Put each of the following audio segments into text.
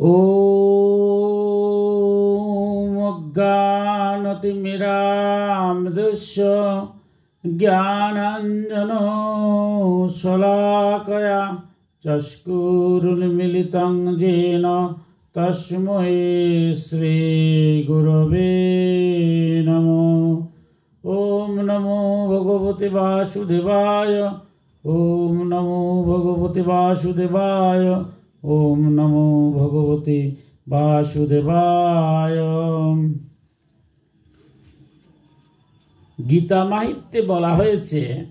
ॐ अज्ञानतिमिरान्धस्य ज्ञानाञ्जनो शलाकया चक्षुरुन्मीलितं येन तस्मै श्रीगुरवे नमः। ॐ नमो भगवते वासुदेवाय। ॐ नमो भगवते वासुदेवाय। ॐ नमो भगवते वासुदेवाय। गीता माहित्ये बला हयेছে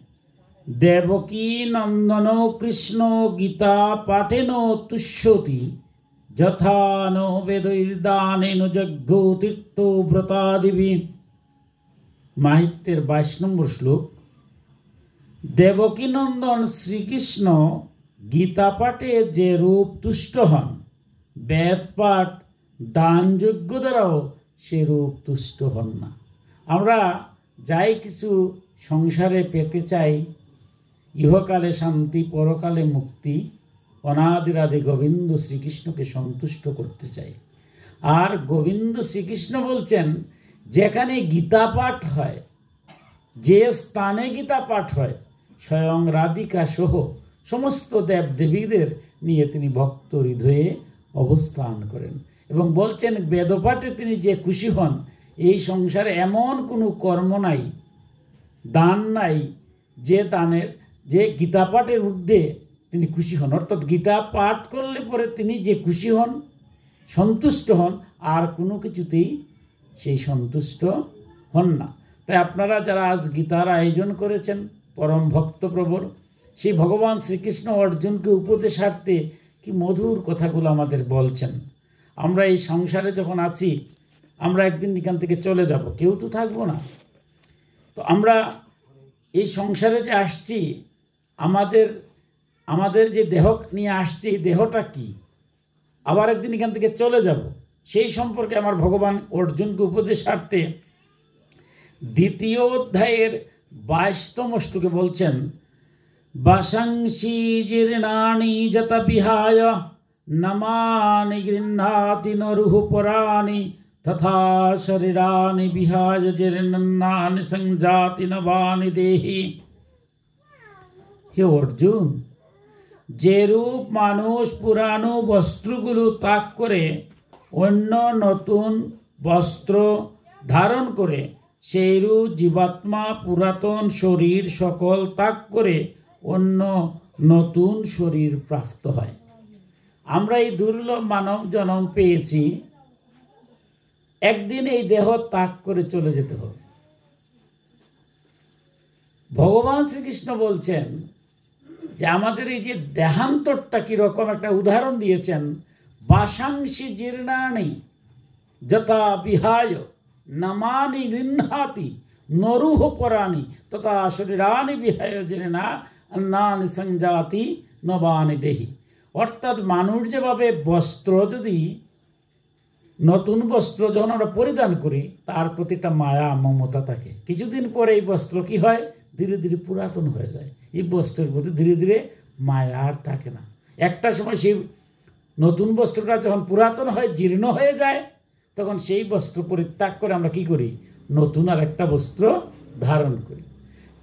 देवकी नंदन कृष्ण गीता पाठेन तुष्यति यथा नो वेदैर्दानेन यज्ञो तीर्थो व्रतादिभिः। माहित्येर 22 নম্বর শ্লোক। देवकी नंदन श्रीकृष्ण गीता पाठे जे रूप तुष्ट हन, वेद पाठ दान यज्ञ द्वाराओ से रूप तुष्ट हन ना। आमरा যাই কিছু সংসারে পেতে চাই, ইহকালে শান্তি পরকালে মুক্তি, অনাদিরাদি গোবিন্দ শ্রীকৃষ্ণকে সন্তুষ্ট করতে চাই। আর গোবিন্দ শ্রীকৃষ্ণ বলছেন যেখানে গীতা পাঠ হয়, যে স্থানে গীতা পাঠ হয়, স্বয়ং রাধিকা সহ সমস্ত দেব দেবীদের নিয়ে তিনি ভক্ত হৃদয়ে অবস্থান করেন এবং বলছেন বেদপাঠে তিনি যে খুশি হন। এই সংসারে এমন কোনো কর্ম নাই, দান নাই যে দানের যে গীতা পাঠের ঊর্ধ্বে তিনি খুশি হন। অর্থাৎ গীতা পাঠ করলে পরে তিনি যে খুশি হন, সন্তুষ্ট হন, আর কোনো কিছুতেই সেই সন্তুষ্ট হন না। তাই আপনারা যারা আজ গীতার আয়োজন করেছেন, পরম ভক্তপ্রবর সেই ভগবান শ্রীকৃষ্ণ অর্জুনকে উপদেশার্থে কি মধুর কথাগুলো আমাদের বলছেন। আমরা এই সংসারে যখন আছি, আমরা একদিন এখান থেকে চলে যাব, কেউ তো থাকবো না। তো আমরা এই সংসারে যে আসছি, আমাদের যে দেহ নিয়ে আসছি, দেহটা কি, আবার একদিন এখান থেকে চলে যাব, সেই সম্পর্কে আমার ভগবান অর্জুনকে উপদেশার্থে দ্বিতীয় অধ্যায়ের 22তম শ্লোকে বলছেন, বাসাংসি জীর্ণানি যত বিহায় নমানি গৃহ্ণাতি নরুহ পরাণি তথা শরীরানি বিহায় জীর্ণানি সংজাতি নবানি দেহি। হে অর্জুন, যে রূপ মানুষ পুরানো বস্ত্রগুলো ত্যাগ করে অন্য নতুন বস্ত্র ধারণ করে, সেই রূপ জীবাত্মা পুরাতন শরীর সকল ত্যাগ করে অন্য নতুন শরীর প্রাপ্ত হয়। আমরা এই দুর্লভ মানব জন্ম পেয়েছি, একদিন এই দেহ ত্যাগ করে চলে যেতে হবে। ভগবান শ্রীকৃষ্ণ বলছেন যে আমাদের এই যে দেহান্তরটা কিরকম একটা উদাহরণ দিয়েছেন। বাসাংসি জীর্ণানি যথা বিহায় নমানি গৃহ্ণাতি নরুহ পরাণি তথা শরীরানি বিহায় জীর্ণা অন্নানি সংজাতি নবানি দেহি। অর্থাৎ মানুষ যেভাবে বস্ত্র, যদি নতুন বস্ত্র যখন আমরা পরিধান করি, তার প্রতি একটা মায়া মমতা থাকে। কিছুদিন পরে এই বস্ত্র কি হয়, ধীরে ধীরে পুরাতন হয়ে যায়। এই বস্ত্রের প্রতি ধীরে ধীরে মায়া আর থাকে না। একটা সময় সেই নতুন বস্ত্রটা যখন পুরাতন হয়, জীর্ণ হয়ে যায়, তখন সেই বস্ত্র পরিত্যাগ করে আমরা কি করি, নতুন আর একটা বস্ত্র ধারণ করি।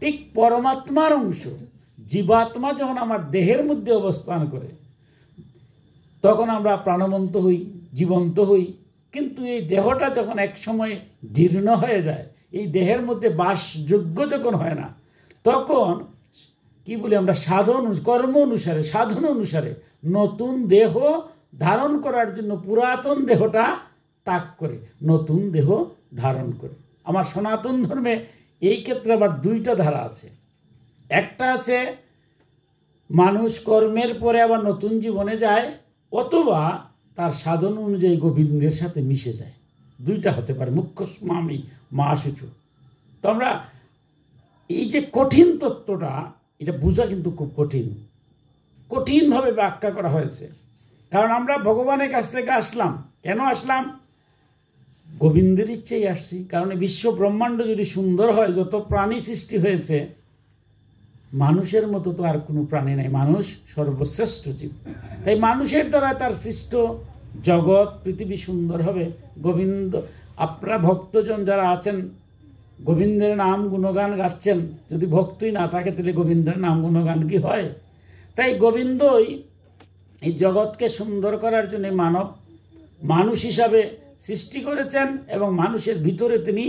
ঠিক পরমাত্মার অংশ জীবাত্মা যখন আমার দেহের মধ্যে অবস্থান করে, তখন আমরা প্রাণবন্ত হই, জীবন্ত হই। কিন্তু এই দেহটা যখন এক সময় জীর্ণ হয়ে যায়, এই দেহের মধ্যে বাসযোগ্য যখন হয় না, তখন কি বলি আমরা, কর্ম অনুসারে, সাধন অনুসারে নতুন দেহ ধারণ করার জন্য পুরাতন দেহটা ত্যাগ করে নতুন দেহ ধারণ করে। আমার সনাতন ধর্মে এই ক্ষেত্রে আবার 2টা ধারা আছে। একটা আছে মানুষ কর্মের পরে আবার নতুন জীবনে যায়, অথবা তার সাধন অনুযায়ী গোবিন্দের সাথে মিশে যায়। 2টা হতে পারে, মুখ্য স্বামী মা শুচু। তো আমরা এই যে কঠিন তত্ত্বটা, এটা বোঝা কিন্তু খুব কঠিনভাবে ব্যাখ্যা করা হয়েছে। কারণ আমরা ভগবানের কাছ থেকে আসলাম, কেন আসলাম, গোবিন্দের ইচ্ছেই আসছি। কারণ বিশ্ব ব্রহ্মাণ্ড যদি সুন্দর হয়, যত প্রাণী সৃষ্টি হয়েছে, মানুষের মতো তো আর কোনো প্রাণী নাই, মানুষ সর্বশ্রেষ্ঠ জীব। তাই মানুষের দ্বারা তার সৃষ্ট জগৎ পৃথিবী সুন্দর হবে। গোবিন্দ, আপনারা ভক্তজন যারা আছেন গোবিন্দের নাম গুণগান গাচ্ছেন, যদি ভক্তই না থাকে তাহলে গোবিন্দের নাম গুণগান কি হয়? তাই গোবিন্দই এই জগৎকে সুন্দর করার জন্য মানুষ হিসাবে সৃষ্টি করেছেন এবং মানুষের ভিতরে তিনি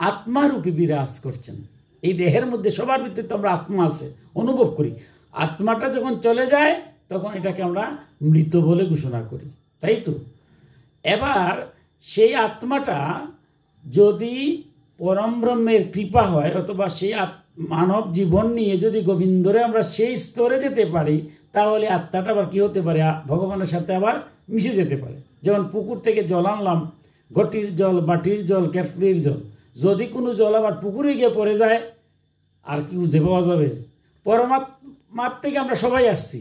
আত্মারূপী বিরাজ করছেন। এই দেহের মধ্যে সবার ভিতরে তো আমরা আত্মা আছে, অনুভব করি। আত্মাটা যখন চলে যায় তখন এটাকে আমরা মৃত বলে ঘোষণা করি, তাই তো? এবার সেই আত্মাটা যদি পরম ব্রহ্মের কৃপা হয়, অথবা সেই মানব জীবন নিয়ে যদি গোবিন্দরে আমরা সেই স্তরে যেতে পারি, তাহলে আত্মাটা আবার কী হতে পারে? ভগবানের সাথে আবার মিশে যেতে পারে। যেমন পুকুর থেকে জল আনলাম, ঘটির জল, বাটির জল, কেটলির জল, যদি কোনো জল আবার পুকুরে গিয়ে পড়ে যায় আর কি বুঝে পাওয়া যাবে? পরমাত্মার থেকে আমরা সবাই আসছি,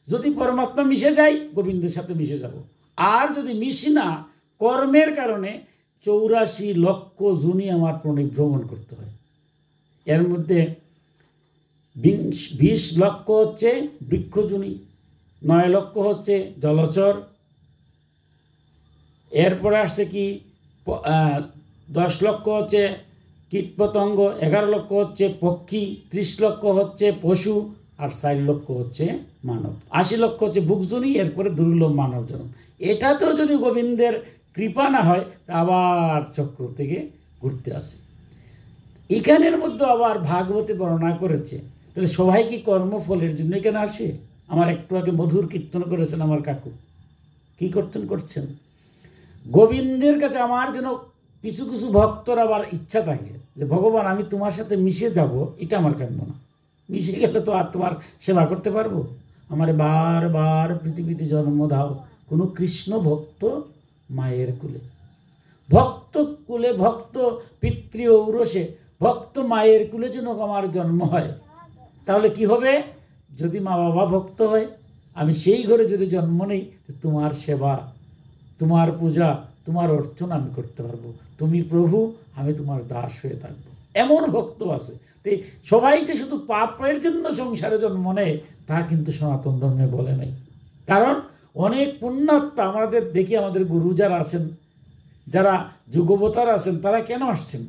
যদি পরমাত্মা মিশে যাই গোবিন্দের সাথে মিশে যাব। আর যদি মিশি না, কর্মের কারণে 84 লক্ষ জুনি আমার ভ্রমণ করতে হয়। এর মধ্যে 20 লক্ষ হচ্ছে বৃক্ষজুনি, 9 লক্ষ হচ্ছে জলচর, এরপরে আসছে কি 10 লক্ষ হচ্ছে কীটপতঙ্গ, 11 লক্ষ হচ্ছে পক্ষী, 30 লক্ষ হচ্ছে পশু, আর 4 লক্ষ হচ্ছে মানব, 80 লক্ষ হচ্ছে ভুকজনী, এরপরে দুর্লভ মানব জন্ম। এটাতেও যদি গোবিন্দের কৃপা না হয় আবার চক্র থেকে ঘুরতে আসে। এখানের মধ্যে আবার ভাগবতে বর্ণনা করেছে, তাহলে সবাই কি কর্মফলের জন্য এখানে আসে? আমার একটু আগে মধুর কীর্তন করেছেন আমার কাকু, কি করছেন? গোবিন্দের কাছে আমার যেন কিছু কিছু ভক্তর আবার ইচ্ছা থাকে যে ভগবান আমি তোমার সাথে মিশে যাব, এটা আমার কাম্য না। মিশে গেলে তো আর তোমার সেবা করতে পারবো? আমার বারবার পৃথিবীতে জন্ম দাও কোনো কৃষ্ণ ভক্ত মায়ের কুলে, ভক্ত কুলে, ভক্ত পিতৃ ঔরসে, ভক্ত মায়ের কুলে যেন আমার জন্ম হয়। তাহলে কি হবে? যদি মা বাবা ভক্ত হয়, আমি সেই ঘরে যদি জন্ম নেই, তোমার সেবা, তোমার পূজা, তোমার অর্চনা আমি করতে পারবো। তুমি প্রভু, আমি তোমার দাস হয়ে থাকবো। এমন ভক্ত আছে। তাই সবাই যে শুধু পাপের জন্য সংসারে জন্ম নেয় তা কিন্তু সনাতন ধর্মে বলে নাই। কারণ অনেক পুণ্যাত্মা আমাদের দেখি, আমাদের গুরু যারা আছেন, যারা যুগবতার আছেন, তারা কেন আসছেন?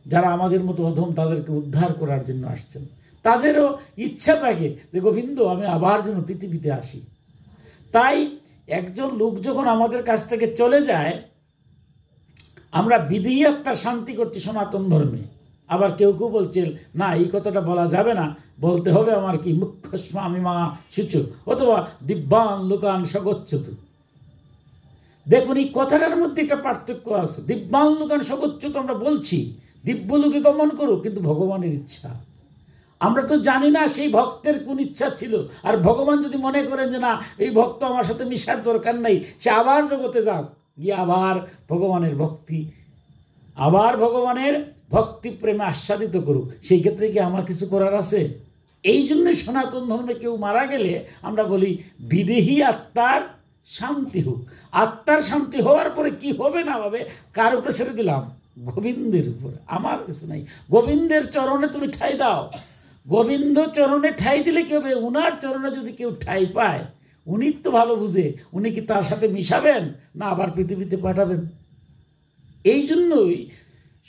যারা আমাদের মতো অধম, তাদেরকে উদ্ধার করার জন্য আসছেন। তাদেরও ইচ্ছা থাকে যে গোবিন্দ আমি আবার যেন পৃথিবীতে আসি। তাই একজন লোক যখন আমাদের কাছ থেকে চলে যায়, আমরা বিধি আত্মার শান্তি করছি সনাতন ধর্মে। আবার কেউ কেউ বলছে না, এই কথাটা বলা যাবে না, বলতে হবে আমার কি মুখ্য স্বামী মা শিচু অথবা দিব্যান লোকান সগচ্ছতু। দেখুন, এই কথাটার মধ্যে একটা পার্থক্য আছে। দিব্যান লোকান সগচ্ছতু আমরা বলছি দিব্যলোকে গমন করো, কিন্তু ভগবানের ইচ্ছা আমরা তো জানি না সেই ভক্তের কোন ইচ্ছা ছিল। আর ভগবান যদি মনে করেন যে না, এই ভক্ত আমার সাথে মিশার দরকার নেই, সে আবার জগতে যাক, গিয়ে আবার ভগবানের ভক্তি প্রেমে আস্বাদিত করুক, সেই ক্ষেত্রে কি আমার কিছু করার আছে? এই জন্য সনাতন ধর্মে কেউ মারা গেলে আমরা বলি বিদেহী আত্মার শান্তি হোক। আত্মার শান্তি হওয়ার পরে কি হবে না হবে কার উপরে ছেড়ে দিলাম? গোবিন্দের উপরে। আমার কিছু নাই। গোবিন্দের চরণে তুমি ঠাই দাও। গোবিন্দ চরণে ঠাই দিলে কি হবে? উনার চরণে যদি কেউ ঠাই পায়, উনি তো ভালো বুঝে, উনি কি তার সাথে মিশাবেন না আবার পৃথিবীতে পাঠাবেন? এই জন্যই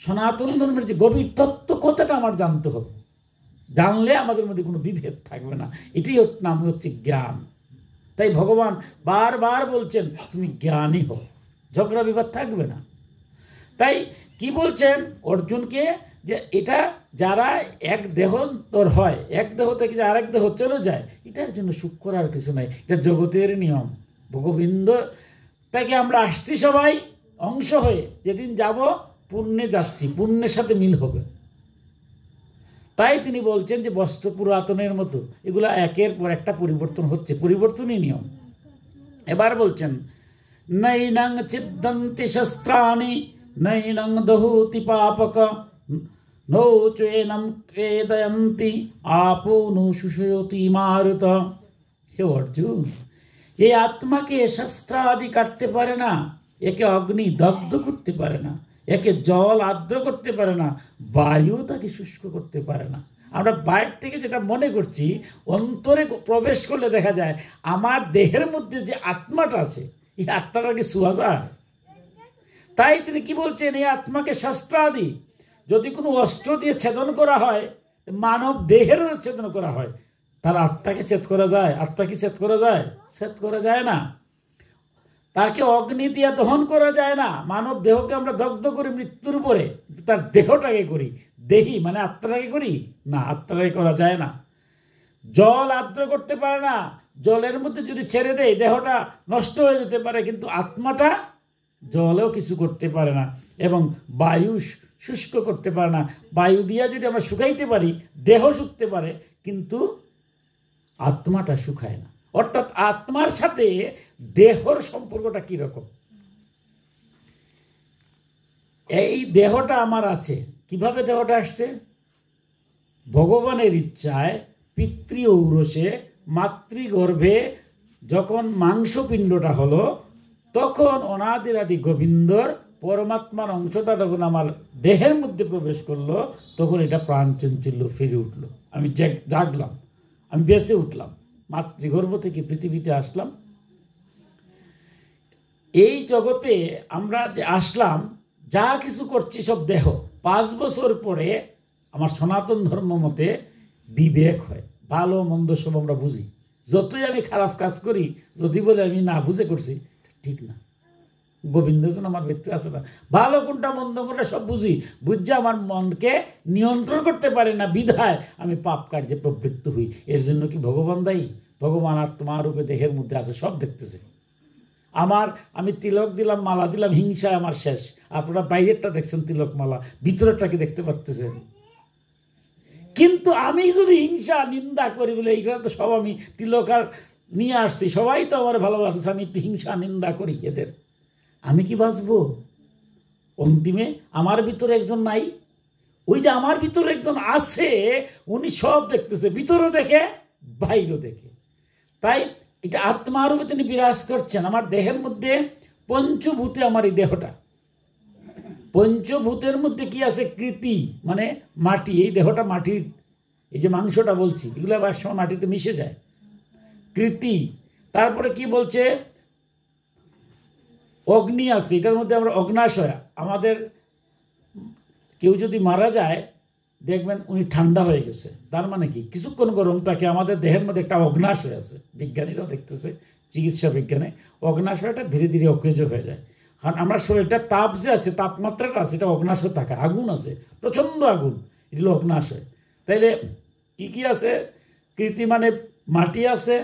সনাতন ধর্মের যে গভীর তত্ত্ব কথাটা আমার জানতে হবে। জানলে আমাদের মধ্যে কোনো বিভেদ থাকবে না। এটাই নাম হচ্ছে জ্ঞান। তাই ভগবান বারবার বলছেন তুমি জ্ঞানী হও, ঝগড়া বিবাদ থাকবে না। তাই কি বলছেন অর্জুনকে, যে এটা যারা এক দেহ তোর হয়, এক দেহ থেকে যে আরেক দেহ চলে যায়, এটার জন্য সুখ করার কিছু নাই, এটা জগতের নিয়ম। গোবিন্দ তাকে আমরা আসছি সবাই অংশ হয়ে, যেদিন যাব পুণ্যে যাচ্ছি, পুণ্যের সাথে মিল হবে। তাই তিনি বলছেন যে বস্ত্র পুরাতনের মতো, এগুলা একের পর একটা পরিবর্তন হচ্ছে, পরিবর্তনই নিয়ম। এবার বলছেন নৈনং ছিদ্যন্তি শস্ত্রাণি নৈনং দহতি পাপক নো চেনম ক্রেদয়ন্তি আপো নো শুষয়তি মারুত। হে অর্জুন, এই আত্মাকে শস্ত্রাদি কাটতে পারে না, একে অগ্নি দগ্ধ করতে পারে না, একে জল আর্দ্র করতে পারে না, বায়ু তাকে শুষ্ক করতে পারে না। আমরা বাইরে থেকে যেটা মনে করছি, অন্তরে প্রবেশ করলে দেখা যায় আমার দেহের মধ্যে যে আত্মাটা আছে, এই আত্মাটাকে ছোঁয়া যায়? তাই তিনি কি বলছেন, এই আত্মাকে শাস্ত্রাদি যদি কোনো অস্ত্র দিয়ে ছেদন করা হয়, মানব দেহেরও ছেদন করা হয়, তার আত্মাকে ছেদ করা যায়? আত্মা কি ছেদ করা যায়? ছেদ করা যায় না। তাকে অগ্নি দিয়ে দহন করা যায় না। মানব দেহকে আমরা দগ্ধ করি মৃত্যুর উপরে, তার দেহটাকে করি, দেহি মানে আত্মাটাকে করি না, আত্মাটাকে করা যায় না। জল আর্দ্র করতে পারে না, জলের মধ্যে যদি ছেড়ে দেয় দেহটা নষ্ট হয়ে যেতে পারে, কিন্তু আত্মাটা জলেও কিছু করতে পারে না, এবং বায়ু শুষ্ক করতে পারে না। বায়ু দিয়া যদি আমরা শুকাইতে পারি, দেহ শুকতে পারে, কিন্তু আত্মাটা শুকায় না। অর্থাৎ আত্মার সাথে দেহর সম্পর্কটা কিরকম? এই দেহটা আমার আছে, কিভাবে দেহটা আসছে? ভগবানের ইচ্ছায় পিতৃ ঔরসে মাতৃগর্ভে যখন মাংসপিণ্ডটা হলো, তখন অনাদিরাদি গোবিন্দর পরমাত্মার অংশটা যখন আমার দেহের মধ্যে প্রবেশ করলো, তখন এটা প্রাণচঞ্চল্য ফিরে উঠলো। আমি জাগলাম, আমি বেঁচে উঠলাম, মাতৃগর্ভ থেকে পৃথিবীতে আসলাম। এই জগতে আমরা যে আসলাম, যা কিছু করছি সব দেহ। 5 বছর পরে আমার সনাতন ধর্ম মতে বিবেক হয়, ভালো মন্দ সব আমরা বুঝি। যতই আমি খারাপ কাজ করি, যদি বলে আমি না বুঝে করছি, ঠিক না, গোবিন্দ যেন আমার ভিতরে আছে না, ভালো কোনটা মন্দ কোনটা সব বুঝি, বুঝে আমার মনকে নিয়ন্ত্রণ করতে পারে না, বিধায় আমি পাপ কার্যে প্রবৃত্ত হই। এর জন্য কি ভগবান দায়ী? ভগবান আত্মা রূপে দেহের মধ্যে আছে, সব দেখতেছে। আমি তিলক দিলাম, মালা দিলাম, হিংসায় আমার শেষ। আপনারা বাইরেরটা দেখছেন তিলক মালা, ভিতরেরটা কি দেখতে পাচ্ছেন? কিন্তু আমি যদি হিংসা নিন্দা করি বলে, এইখানে তো সব আমি তিলক আর নিয়ে আসছি, সবাই তো আমার ভালোবাসছে, আমি একটু হিংসা নিন্দা করি এদের, আমি কি বাঁচবো? অন্তিমে আমার ভিতরে একজন নাই, ওই যে আমার ভিতরে একজন আছে, উনি সব দেখতেছে, ভিতরও দেখে বাইরেও দেখে। তাই এটা আত্মারূপে তিনি বিরাজ করছেন আমার দেহের মধ্যে। পঞ্চভূতে আমার এই দেহটা, পঞ্চভূতের মধ্যে কি আছে? কৃতি মানে মাটি, এই দেহটা মাটির, এই যে মাংসটা বলছি, এগুলো আবার সময় মাটিতে মিশে যায়, কৃতি। তারপরে কি বলছে? অগ্নি আছে, এটার মধ্যে আমরা অগ্নাশয়। আমাদের কেউ যদি মারা যায়, দেখবেন উনি ঠান্ডা হয়ে গেছে, তার মানে কি? কিছুক্ষণ গরম থাকে। আমাদের দেহের মধ্যে একটা অগ্নাশয় আছে, বিজ্ঞানীরাও দেখতেছে, চিকিৎসা বিজ্ঞানে অগ্নাশয়টা ধীরে ধীরে অকেজ হয়ে যায়। কারণ আমরা শরীরটা তাপ যে আছে, তাপমাত্রাটা আছে, এটা অগ্নাশয় থাকে, আগুন আছে, প্রচণ্ড আগুন, এগুলো অগ্নাশয়। তাইলে কি কি আছে? কৃতি মানে মাটি আছে,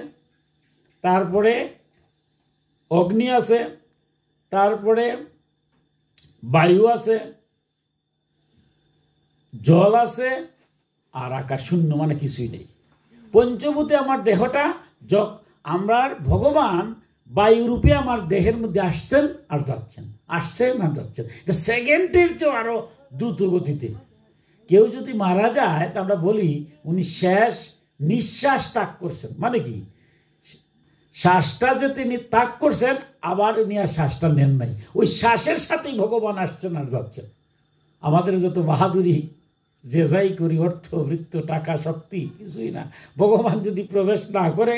তারপরে অগ্নি আছে, তারপরে বায়ু আছে, জল আছে, আর আকাশ শূন্য মানে কিছুই নেই। পঞ্চভূতে আমার দেহটা, আমরা ভগবান বায়ুরূপে আমার দেহের মধ্যে আসছেন আর যাচ্ছেন, আসছেন আর যাচ্ছেন, সেকেন্ডের চেয়ে আরো দ্রুত গতিতে। কেউ যদি মারা যায়, তা আমরা বলি উনি শেষ নিঃশ্বাস ত্যাগ করছেন। মানে কি? শ্বাসটা যে তিনি ত্যাগ করছেন, আবার উনি আর শ্বাসটা নেন নাই, ওই শ্বাসের সাথেই ভগবান আসছেন আর যাচ্ছেন। আমাদের যত বাহাদুরি, যে যাই করি, অর্থ বৃত্ত টাকা শক্তি কিছুই না, ভগবান যদি প্রবেশ না করে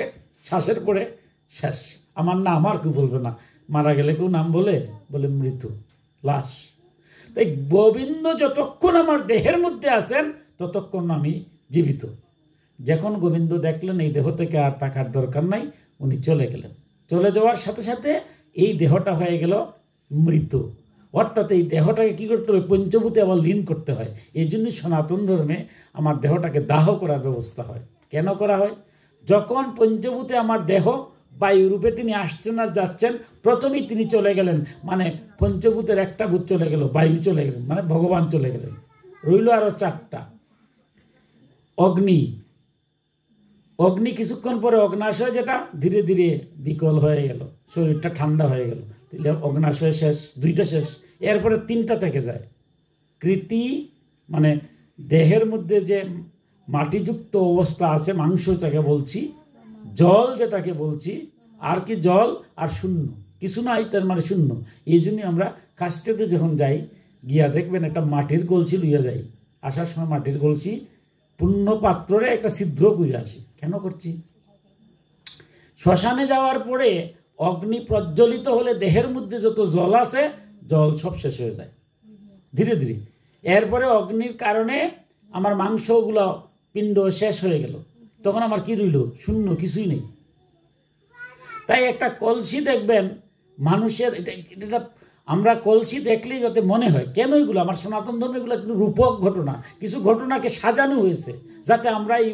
শ্বাসের পরে শেষ। আমার নাম আর কেউ বলবে না, মারা গেলে কেউ নাম বলে মৃত, লাশ। তাই গোবিন্দ যতক্ষণ আমার দেহের মধ্যে আছেন, ততক্ষণ আমি জীবিত। যখন গোবিন্দ দেখলেন এই দেহ থেকে আর থাকার দরকার নাই, উনি চলে গেলেন। চলে যাওয়ার সাথে সাথে এই দেহটা হয়ে গেল মৃত। অর্থাৎ এই দেহটাকে কী করতে হবে? পঞ্চভূতে আবার লীন করতে হয়। এই জন্যই সনাতন ধর্মে আমার দেহটাকে দাহ করার ব্যবস্থা হয়। কেন করা হয়? যখন পঞ্চভূতে আমার দেহ বায়ুরূপে তিনি আসছেন আর যাচ্ছেন, প্রথমেই তিনি চলে গেলেন, মানে পঞ্চভূতের একটা ভূত চলে গেল, বায়ু চলে গেলেন, মানে ভগবান চলে গেলেন। রইল আরো 4টা। অগ্নি, অগ্নি কিছুক্ষণ পরে অগ্নাশয়, যেটা ধীরে ধীরে বিকল হয়ে গেল, শরীরটা ঠান্ডা হয়ে গেল, তাহলে অগ্নাশয় শেষ, 2টা শেষ। এরপরে 3টা থেকে যায়। কৃতি মানে দেহের মধ্যে যে মাটিযুক্ত অবস্থা আছে, মাংস যেটাকে বলছি, জল যেটাকে বলছি, আর কি জল আর শূন্য, কিছু নাই, তার মানে শূন্য। এই জন্যই আমরা কাস্টেতে যখন যাই, গিয়া দেখবেন একটা মাটির কলসি লইয়া যাই, আসার সময় মাটির কলসি পূর্ণ পাত্রে একটা ছিদ্র করে আসি। কেন করছি? শ্মশানে যাওয়ার পরে অগ্নি প্রজ্বলিত হলে দেহের মধ্যে যত জল আছে জল সব শেষ হয়ে যায় ধীরে ধীরে। এরপরে অগ্নির কারণে আমার মাংসগুলো পিণ্ড শেষ হয়ে গেল, তখন আমার কি রইল? শূন্য, কিছুই নেই। তাই একটা কলসি দেখবেন মানুষের, এটা আমরা কলসি দেখলেই যাতে মনে হয়, কেন এগুলো আমার সনাতন ধর্ম এগুলো কিন্তু রূপক ঘটনা, কিছু ঘটনাকে সাজানো হয়েছে যাতে আমরা এই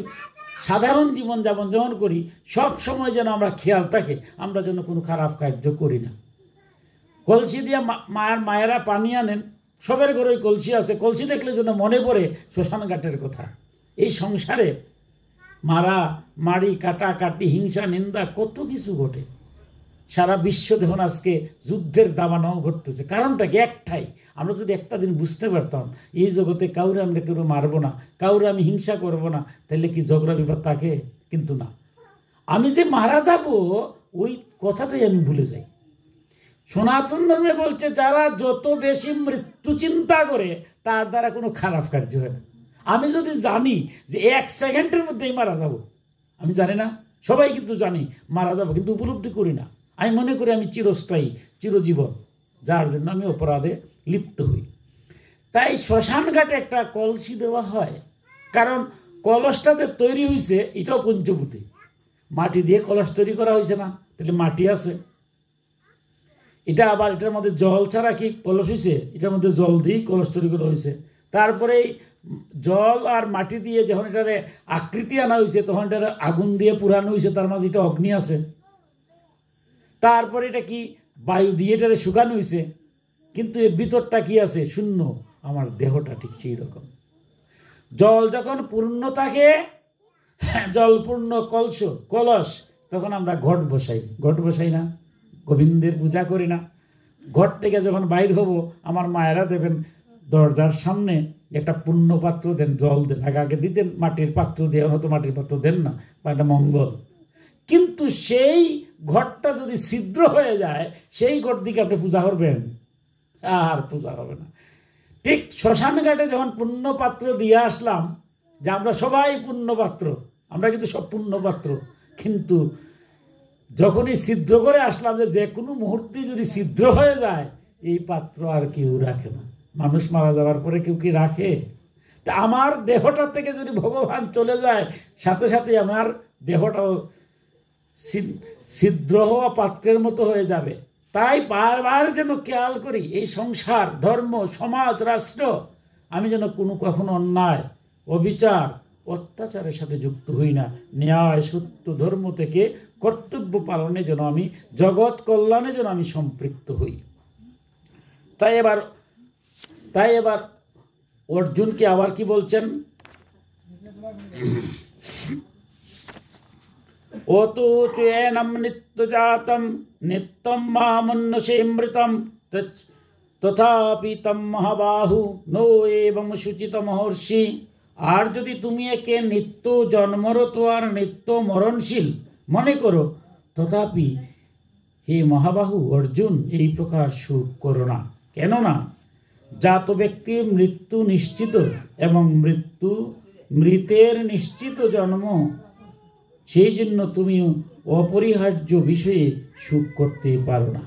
সাধারণ জীবনযাপন যখন করি সব সময় যেন আমরা খেয়াল থাকে, আমরা যেন কোনো খারাপ কার্য করি না। কলসি দিয়ে মায়েরা পানি আনেন, সবের ঘরে ওই কলসি আছে, কলসি দেখলে যেন মনে পড়ে শ্মশান ঘাটের কথা। এই সংসারে মারা মারি, কাটাকাটি, হিংসা, নিন্দা, কত কিছু ঘটে। সারা বিশ্ব দেখুন আজকে যুদ্ধের দাবানল ঘটতেছে, কারণটা কি? একটাই, আমরা যদি একটা দিন বুঝতে পারতাম এই জগতে কাউরে আমরা কেউ মারবো না, কাউরে আমি হিংসা করব না, তাহলে কি ঝগড়া বিবাদ থাকে? কিন্তু না, আমি যে মারা যাব ওই কথাটাই আমি ভুলে যাই। সনাতন ধর্মে বলছে যারা যত বেশি মৃত্যু চিন্তা করে তার দ্বারা কোনো খারাপ কার্য হয় না। আমি যদি জানি যে 1 সেকেন্ডের মধ্যেই মারা যাব, আমি জানি না, সবাই কিন্তু জানি মারা যাব, কিন্তু উপলব্ধি করি না। আমি মনে করি আমি চিরস্থায়ী, চিরজীবন, যার জন্য আমি অপরাধে লিপ্ত হই। তাই শ্মশান ঘাটে একটা কলসি দেওয়া হয়, কারণ কলসটাতে তৈরি হয়েছে এটাও পঞ্চভূতি, মাটি দিয়ে কলস তৈরি করা হয়েছে না, তাহলে মাটি আছে। এটা আবার এটার মধ্যে জল ছাড়া কি কলস হয়েছে? এটার মধ্যে জল দিয়েই কলস তৈরি করা হয়েছে। তারপরে জল আর মাটি দিয়ে যখন এটারে আকৃতি আনা হয়েছে তখন এটার আগুন দিয়ে পুরানো হয়েছে, তার মাঝে এটা অগ্নি আছে। তারপরে এটা কি বায়ু দিয়ে এটারে শুকানো হয়েছে, কিন্তু এর ভিতরটা কি আছে? শূন্য। আমার দেহটা ঠিক সেই রকম। জল যখন পূর্ণ থাকে, জলপূর্ণ কলস, তখন আমরা ঘট বসাই না, গোবিন্দের পূজা করি না। ঘর থেকে যখন বাইর হব, আমার মায়েরা দেবেন দরজার সামনে একটা পূর্ণ পাত্র দেন, জল দেন। আগে দিতেন মাটির পাত্র দিয়ে, হয়তো মাটির পাত্র দেন না, বা একটা মঙ্গল। কিন্তু সেই ঘরটা যদি ছিদ্র হয়ে যায়, সেই ঘর দিকে আপনি পূজা করবেন, আর পূজা হবে না। ঠিক শ্মশান ঘাটে যখন পূর্ণ পাত্র দিয়ে আসলাম, যে আমরা সবাই পূর্ণ পাত্র, আমরা কিন্তু সব পূর্ণ পাত্র, কিন্তু যখনই ছিদ্র করে আসলাম, যে কোনো মুহূর্তে যদি ছিদ্র হয়ে যায়, এই পাত্র আর কেউ রাখে না। মানুষ মারা যাওয়ার পরে কেউ কি রাখে? তা আমার দেহটা থেকে যদি ভগবান চলে যায়, সাথে সাথে আমার দেহটাও ছিদ্র হওয়া পাত্রের মতো হয়ে যাবে। তাই বারবার যেন খেয়াল করি এই সংসার, ধর্ম, সমাজ, রাষ্ট্র, আমি যেন কখনো অন্যায়, অবিচার, অত্যাচারের সাথে যুক্ত হই না। ন্যায়, সত্য, ধর্ম থেকে কর্তব্য পালনে যেন আমি, জগৎ কল্যাণে যেন আমি সম্পৃক্ত হই। তাই এবার অর্জুনকে আবার কি বলছেন? ওতু ত্বেনম নিত্যজাতম নিত্যম মামন্যসেমৃতম তথাপি তম মহাবাহু নো এবং শুচিত মহর্ষি। আর যদি তুমি একে নিত্য জন্মরত আর নিত্য মরণশীল মনে করো, তথাপি হে মহাবাহু অর্জুন এই প্রকার সুখ করো না। কেননা জাত ব্যক্তির মৃত্যু নিশ্চিত এবং মৃতের নিশ্চিত জন্ম, সেই জন্য তুমি অপরিহার্য বিষয়ে সুখ করতে পারো না।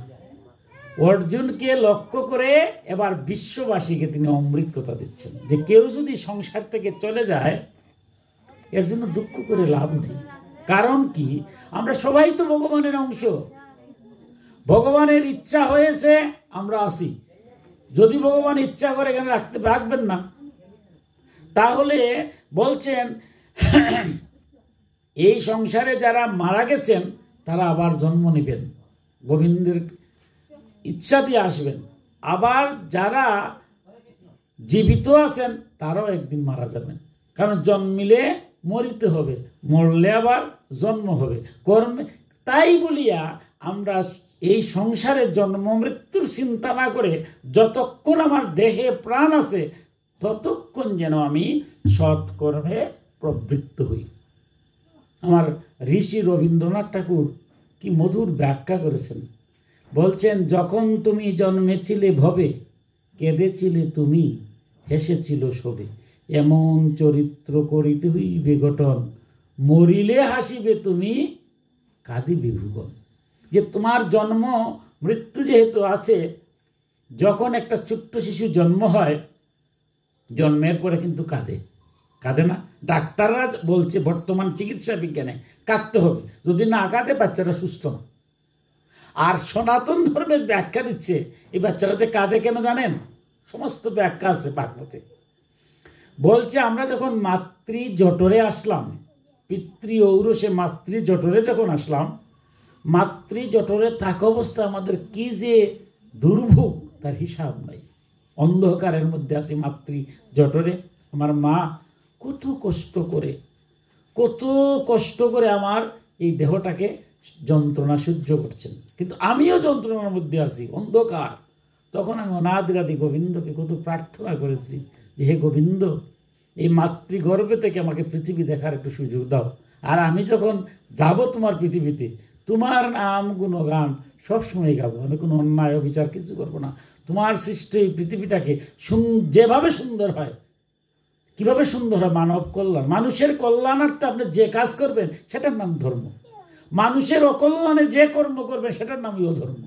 অর্জুনকে লক্ষ্য করে এবার বিশ্ববাসীকে তিনি অমৃত কথা দিচ্ছেন, যে কেউ যদি সংসার থেকে চলে যায়, এর জন্য দুঃখ করে লাভ নেই। কারণ কি? আমরা সবাই তো ভগবানের অংশ, ভগবানের ইচ্ছা হয়েছে আমরা আছি। যদি ভগবান ইচ্ছা করে এখানে রাখবেন না, তাহলে বলছেন এই সংসারে যারা মারা গেছেন তারা আবার জন্ম নেবেন, গোবিন্দের ইচ্ছা দিয়ে আসবেন। আবার যারা জীবিত আছেন তারাও একদিন মারা যাবেন, কারণ জন্মিলে মরিতে হবে, মরলে আবার জন্ম হবে কর্মে। তাই বলিয়া আমরা এই সংসারে জন্ম মৃত্যুর চিন্তা না করে যতক্ষণ আমার দেহে প্রাণ আছে ততক্ষণ যেন আমি সৎকর্মে প্রবৃত্ত হই। আমার ঋষি রবীন্দ্রনাথ ঠাকুর কি মধুর ব্যাখ্যা করেছেন। বলছেন, যখন তুমি জন্মেছিলে ভবে, কেঁদেছিলে তুমি, হেসেছিল সবে, এমন চরিত্র করিতে হইবে গঠন, মরিলে হাসিবে তুমি, কাঁদিবে ভুবন। যে তোমার জন্ম মৃত্যু যেহেতু আছে, যখন একটা ছোট্ট শিশু জন্ম হয়, জন্মের পরে কিন্তু কাঁদে না? ডাক্তাররা বলছে বর্তমান চিকিৎসা বিজ্ঞানে কাঁদতে হবে, যদি না কাঁদে বাচ্চারা সুস্থ না। আর সনাতন ধর্মের ব্যাখ্যা দিচ্ছে এই বাচ্চারা যে কাঁদে কেন জানেন? সমস্ত ব্যাখ্যা আছে ভাগবতে। বলছে আমরা যখন মাতৃ জঠরে আসলাম, পিতৃ ঔরসে মাতৃ জঠরে যখন আসলাম, মাতৃ জঠরে থাকা অবস্থা আমাদের কি যে দুর্ভোগ তার হিসাব নাই। অন্ধকারের মধ্যে আছি মাতৃ জঠরে। আমার মা কত কষ্ট করে আমার এই দেহটাকে যন্ত্রণা সহ্য করছেন, কিন্তু আমিও যন্ত্রণার মধ্যে আছি, অন্ধকার। তখন আমি অনাদিরাদি গোবিন্দকে কত প্রার্থনা করেছি যে হে গোবিন্দ, এই মাতৃগর্ভে থেকে আমাকে পৃথিবী দেখার একটু সুযোগ দাও। আর আমি যখন যাব তোমার পৃথিবীতে, তোমার নাম গুণগান সবসময় গাবো। আমি কোনো অন্যায় অবিচার কিছু করবো না। তোমার সৃষ্টি এই পৃথিবীটাকে যেভাবে সুন্দর হয়, কিভাবে সুন্দর হয় মানব কল্যাণ, মানুষের কল্যাণার্থে আপনি যে কাজ করবেন সেটার নাম ধর্ম। মানুষের অকল্যাণে যে কর্ম করবেন সেটার নামই অধর্ম।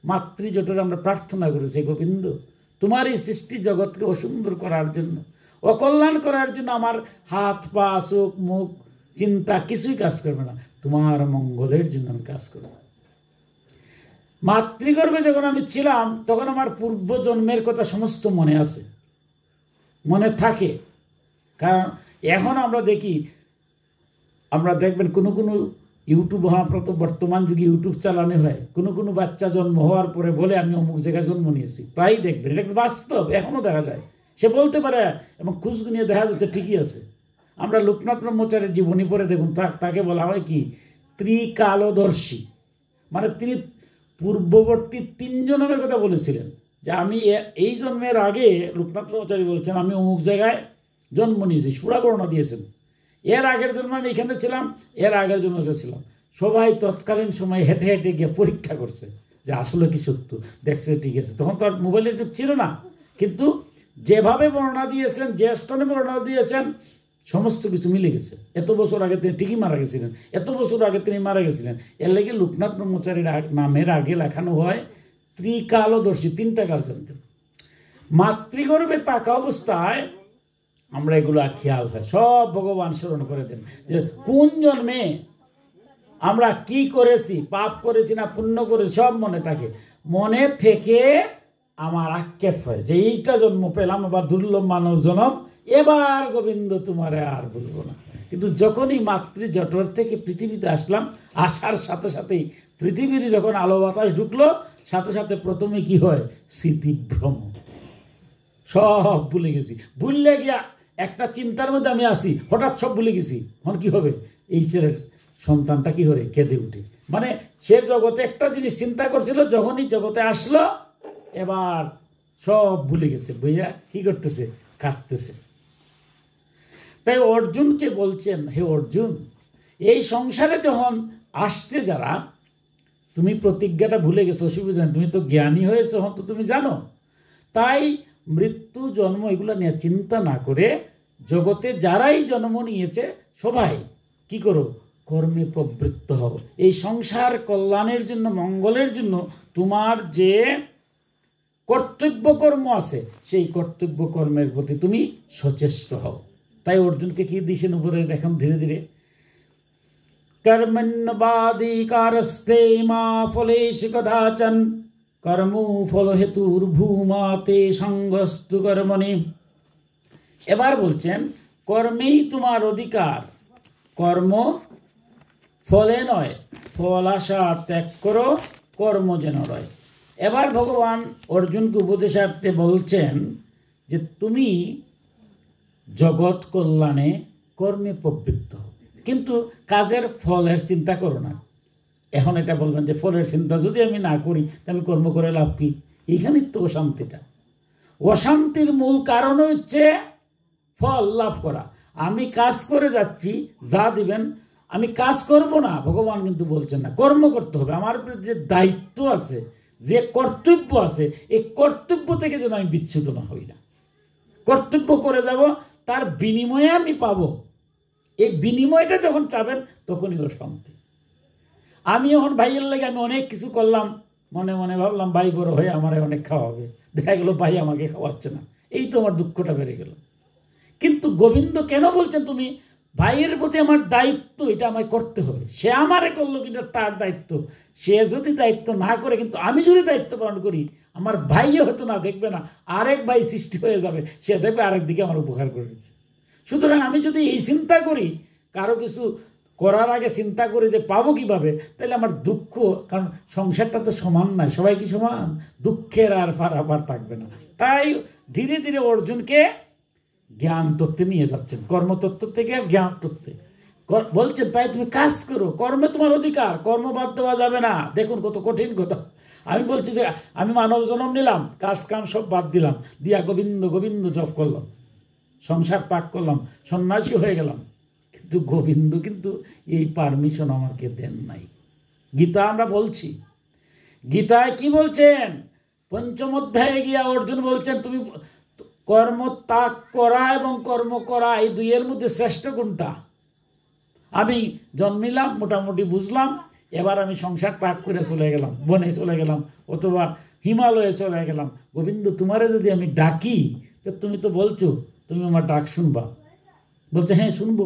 মাতৃজঠরে আমরা প্রার্থনা করেছি, গোবিন্দ তোমার এই সৃষ্টি জগৎকে অসুন্দর করার জন্য, অকল্যাণ করার জন্য আমার হাত পা চোখ মুখ চিন্তা কিছুই কাজ করবে না, তোমার মঙ্গলের জন্য আমি কাজ করব। মাতৃগর্ভে যখন আমি ছিলাম তখন আমার পূর্ব জন্মের কথা সমস্ত মনে থাকে। কারণ এখন আমরা দেখবেন কোনো ইউটিউব, আপনার তো বর্তমান যুগে ইউটিউব চালানো হয়, কোনো বাচ্চা জন্ম হওয়ার পরে বলে আমি অমুক জায়গায় জন্ম নিয়েছি, প্রায় দেখবেন। এটা বাস্তব, এখনও দেখা যায়। সে বলতে পারে এবং খোঁজ নিয়ে দেখা যাচ্ছে ঠিকই আছে। আমরা লোকনাথ ব্রহ্মচারীর জীবনী পড়ে দেখুন, তাকে বলা হয় কি ত্রিকালদর্শী, মানে তিনি পূর্ববর্তী 3 জন্মের কথা বলেছিলেন যে আমি এই জন্মের আগে, লোকনাথ ব্রহ্মচারী বলছেন আমি অমুক জায়গায় জন্ম নিয়েছি, সুরাবর্ণ দিয়েছেন। এর আগের জন্ম আমি এখানে ছিলাম, এর আগের জন্ম ছিলাম। সবাই তৎকালীন সময় হেঁটে হেঁটে গিয়ে পরীক্ষা করছে যে আসলে কি সত্য, দেখছে ঠিক আছে। তখন তো আর মোবাইলের যুগ ছিল না, কিন্তু যেভাবে বর্ণনা দিয়েছেন, যে স্থানে বর্ণনা দিয়েছেন, সমস্ত কিছু মিলে গেছে। এত বছর আগে তিনি ঠিকই মারা গেছিলেন, এত বছর আগে তিনি মারা গেছিলেন। এর লেগে লোকনাথ ব্রহ্মচারীর নামের আগে লেখানো হয় ত্রিকালদর্শী, 3টা কাল জানতেন। মাতৃগর্ভে থাকা অবস্থায় আমরা এগুলো খেয়াল হয়, সব ভগবান স্মরণ করে দেন যে কোন জন্মে আমরা কি করেছি, পাপ করেছি না পুণ্য করেছি, সব মনে থাকে। মনে থেকে আমার আক্ষেপ হয় যে এইটা জন্ম পেলাম, আবার দুর্লভ মানব জন্ম, এবার গোবিন্দ তোমারে আর বলবো না। কিন্তু যখনই মাতৃ জঠর থেকে পৃথিবীতে আসলাম, আসার সাথে সাথেই পৃথিবীর যখন আলো বাতাস ঢুকলো, সাথে সাথে প্রথমে কি হয়, স্মৃতিভ্রম, সব ভুলে গেছি। ভুললে গিয়া একটা চিন্তার মধ্যে আমি আসি, হঠাৎ সব ভুলে গেছি। এখন কি হবে, এই ছেলের সন্তানটা কি করে কেঁদে উঠে, মানে সে জগতে একটা জিনিস চিন্তা করছিল, যখনই জগতে আসলো এবার সব ভুলে গেছে, বইয়া কি করতেছে, কাঁদতেছে। তাই অর্জুনকে বলছেন, হে অর্জুন, এই সংসারে যখন আসছে যারা, তুমি প্রতিজ্ঞাটা ভুলে গেছো, অসুবিধা নেই, তুমি তো জ্ঞানী হয়েছো, হয়তো তুমি জানো। তাই মৃত্যু জন্ম এগুলো নিয়ে চিন্তা না করে জগতে যারাই জন্ম নিয়েছে সবাই কি করো, কর্মে প্রবৃত্ত হও। এই সংসার কল্যাণের জন্য, মঙ্গলের জন্য তোমার যে কর্তব্য কর্ম আছে, সেই কর্তব্য কর্মের প্রতি তুমি সচেষ্ট হও। তাই অর্জুনকে কি দিয়েছেন উপরে দেখুন ধীরে ধীরে, কর্মণ্যবাদিকারস্তে মা ফলেষু কদাচন কর্ম ফল হেতুর ভূমাতে সঙ্গস্তু কর্মণি। এবার বলছেন কর্মেই তোমার অধিকার, কর্ম ফলে নয়, ফল আশা ত্যাগ করো, কর্ম যেন রয়। এবার ভগবান অর্জুনকে উপদেশার্থে বলছেন যে তুমি জগৎ কল্যাণে কর্মে প্রবৃত্ত হও, কিন্তু কাজের ফলের চিন্তা করো না। এখন এটা বলবেন যে ফলের চিন্তা যদি আমি না করি আমি কর্ম করে লাভ কি? এইখানেই তো অশান্তিটা। অশান্তির মূল কারণ হচ্ছে ফল লাভ করা। আমি কাজ করে যাচ্ছি, যা দিবেন আমি কাজ করব না, ভগবান কিন্তু বলছেন না, কর্ম করতে হবে। আমার যে দায়িত্ব আছে, যে কর্তব্য আছে, এই কর্তব্য থেকে যেন আমি বিচ্যুত না হই না। কর্তব্য করে যাব, তার বিনিময়ে আমি পাবো। এই বিনিময়টা যখন চাবেন তখনই ওর শান্তি। আমি এখন ভাইয়ের লাগে আমি অনেক কিছু করলাম, মনে মনে ভাবলাম ভাই বড় হয়ে আমারে অনেক খাওয়াবে, দেখা গেলো ভাই আমাকে খাওয়াচ্ছে না, এই তো আমার দুঃখটা বেড়ে গেল। কিন্তু গোবিন্দ কেন বলছেন তুমি ভাইয়ের প্রতি আমার দায়িত্ব, এটা আমায় করতে হবে। সে আমারে করলো কিন্তু তার দায়িত্ব, সে যদি দায়িত্ব না করে, কিন্তু আমি যদি দায়িত্ব পালন করি, আমার ভাইও হয়তো না দেখবে না, আরেক ভাই সৃষ্টি হয়ে যাবে, সে দেখবে আরেক দিকে আমার উপকার করেছে। সুতরাং আমি যদি এই চিন্তা করি, কারো কিছু করার আগে চিন্তা করি যে পাবো কিভাবে, তাহলে আমার দুঃখ, কারণ সংসারটা তো সমান নয়, সবাই কি সমান, দুঃখের আর পারাপার থাকবে না। তাই ধীরে ধীরে অর্জুনকে জ্ঞান তত্ত্বে নিয়ে যাচ্ছেন, কর্মতত্ত্ব থেকে জ্ঞান তত্ত্বে বলছেন। তাই তুমি কাজ করো, কর্মে তোমার অধিকার, কর্ম বাদ দেওয়া যাবে না। দেখুন কত কঠিন কথা। আমি বলছি যে আমি মানব জন্ম নিলাম, কাজ কাম সব বাদ দিলাম, দিয়া গোবিন্দ গোবিন্দ জপ করলাম, সংসার ত্যাগ করলাম, সন্ন্যাসী হয়ে গেলাম, কিন্তু গোবিন্দ কিন্তু এই পারমিশন আমাকে দেন নাই। গীতা আমরা বলছি, গীতায় কি বলছেন, পঞ্চম অধ্যায়ে গিয়া অর্জুন বলছেন তুমি কর্ম ত্যাগ করা এবং কর্ম করা, এই দুইয়ের মধ্যে শ্রেষ্ঠ কোনটা? আমি জন্মিলাম, মোটামুটি বুঝলাম, এবার আমি সংসার ত্যাগ করে চলে গেলাম, বনে চলে গেলাম, অথবা হিমালয়ে চলে গেলাম। গোবিন্দ তোমারে যদি আমি ডাকি, তো তুমি তো বলছো তুমি আমার ডাক শুনবা। বলছে হ্যাঁ শুনবো।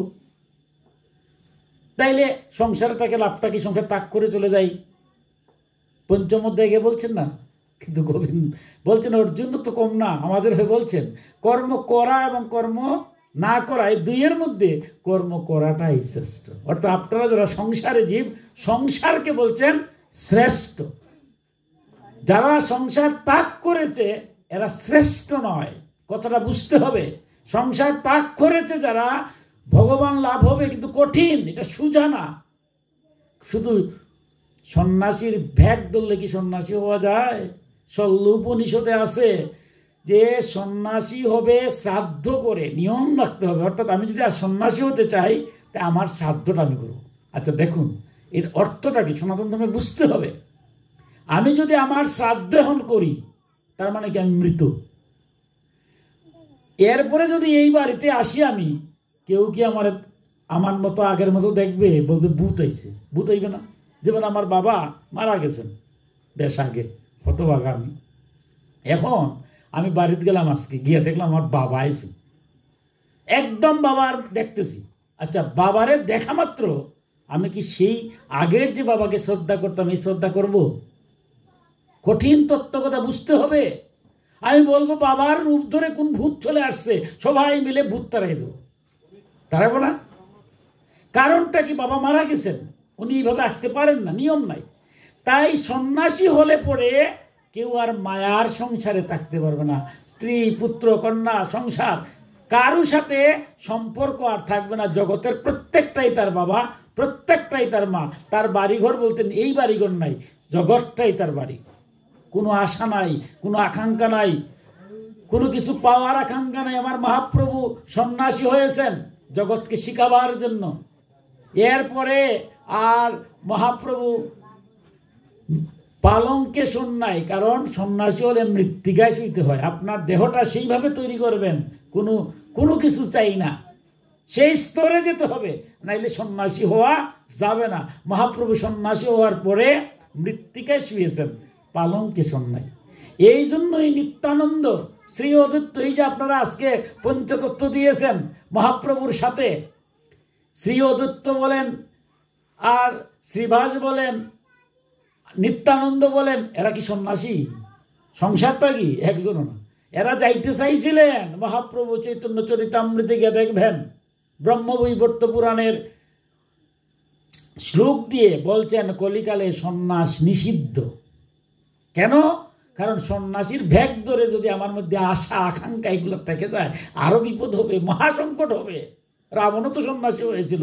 তাইলে সংসারে তাকে লাভটা কি, সংসার ত্যাগ করে চলে যাই? পঞ্চম অধ্যায়ে গিয়ে বলছেন না, কিন্তু গোবিন্দ বলছেন অর্জুন তো কম না, আমাদের হয়ে বলছেন কর্ম করা এবং কর্ম না করা, এই দুইয়ের মধ্যে কর্ম করাটাই শ্রেষ্ঠ। অর্থাৎ আপনারা যারা সংসারে জীব, সংসারকে বলছেন শ্রেষ্ঠ। যারা সংসার ত্যাগ করেছে এরা শ্রেষ্ঠ নয়, কথাটা বুঝতে হবে। সংসার ত্যাগ করেছে যারা, ভগবান লাভ হবে, কিন্তু কঠিন, এটা সোজা না। শুধু সন্ন্যাসীর ভ্যাগ ধরলে কি সন্ন্যাসী হওয়া যায়? শল্য উপনিষদে আছে যে সন্ন্যাসী হবে শ্রাদ্ধ করে, নিয়ম রাখতে হবে। অর্থাৎ আমি যদি আর সন্ন্যাসী হতে চাই, তা আমার শ্রাদ্ধটা আমি করবো। আচ্ছা দেখুন এর অর্থটা কি, সনাতন ধর্মে বুঝতে হবে। আমি যদি আমার শ্রাদ্ধ এখন করি, তার মানে কি আমি মৃত। এরপরে যদি এই বাড়িতে আসি আমি, কেউ কি আমার মতো আগের মতো দেখবে? বলবে ভূত হয়েছে। ভূত হইবে না? যেমন আমার বাবা মারা গেছেন বেশ আগে, হতভাগা আমি। এখন আমি বাড়িতে গেলাম, আজকে গিয়ে দেখলাম আমার বাবা আইছে, একদম বাবার দেখতেছি। আচ্ছা বাবারে দেখা মাত্র আমি কি সেই আগের যে বাবাকে শ্রদ্ধা করতাম এই শ্রদ্ধা করব? কঠিন তত্ত্ব কথা বুঝতে হবে। আমি বলবো বাবার রূপ ধরে কোন ভূত চলে আসছে, সবাই মিলে ভূত তাড়াই দেবো, তাড়াবো না? কারণটা কি, বাবা মারা গেছেন, উনি এইভাবে আসতে পারেন না, নিয়ম নাই। তাই সন্ন্যাসী হলে পরে কেউ আর মায়ার সংসারে থাকতে পারবে না। স্ত্রী পুত্র কন্যা সংসার কারোর সাথে সম্পর্ক আর থাকবে না। জগতের প্রত্যেকটাই তার বাবা, প্রত্যেকটাই তার মা। তার বাড়িঘর বলতেন এই বাড়িঘর নাই, জগৎটাই তার বাড়ি। কোনো আশা নাই, কোনো আকাঙ্ক্ষা নাই, কোনো কিছু পাওয়ার আকাঙ্ক্ষা নাই। আমার মহাপ্রভু সন্ন্যাসী হয়েছেন জগৎকে শিখাবার জন্য। এরপরে আর মহাপ্রভু পালঙ্কে শোন নাই, কারণ সন্ন্যাসী হলে মৃত্তিকায় শুইতে হয়। আপনার দেহটা সেইভাবে তৈরি করবেন, কোনো কিছু চাই না, সেই স্তরে যেতে হবে, নাইলে সন্ন্যাসী হওয়া যাবে না। মহাপ্রভু সন্ন্যাসী হওয়ার পরে মৃত্তিকায় শুয়েছেন, পালঙ্কে শোন নাই। এই জন্যই নিত্যানন্দ শ্রী অদ্বৈত, এই যে আপনারা আজকে পঞ্চতত্ত্ব দিয়েছেন মহাপ্রভুর সাথে, শ্রী অদ্বৈত বলেন আর শ্রীভাস বলেন, নিত্যানন্দ বলেন, এরা কি সন্ন্যাসী? সংসারটা কি একজনও না। এরা যাইতে চাইছিলেন মহাপ্রভু চৈতন্য চরিতামৃতে গিয়ে দেখবেন, ব্রহ্মবৈবর্ত পুরাণের শ্লোক দিয়ে বলছেন কলিকালে সন্ন্যাস নিষিদ্ধ। কেন? কারণ সন্ন্যাসীর ভ্যাগ ধরে যদি আমার মধ্যে আশা আকাঙ্ক্ষা এগুলো থেকে যায়, আরো বিপদ হবে, মহাসংকট হবে। রাবণও তো সন্ন্যাসী হয়েছিল,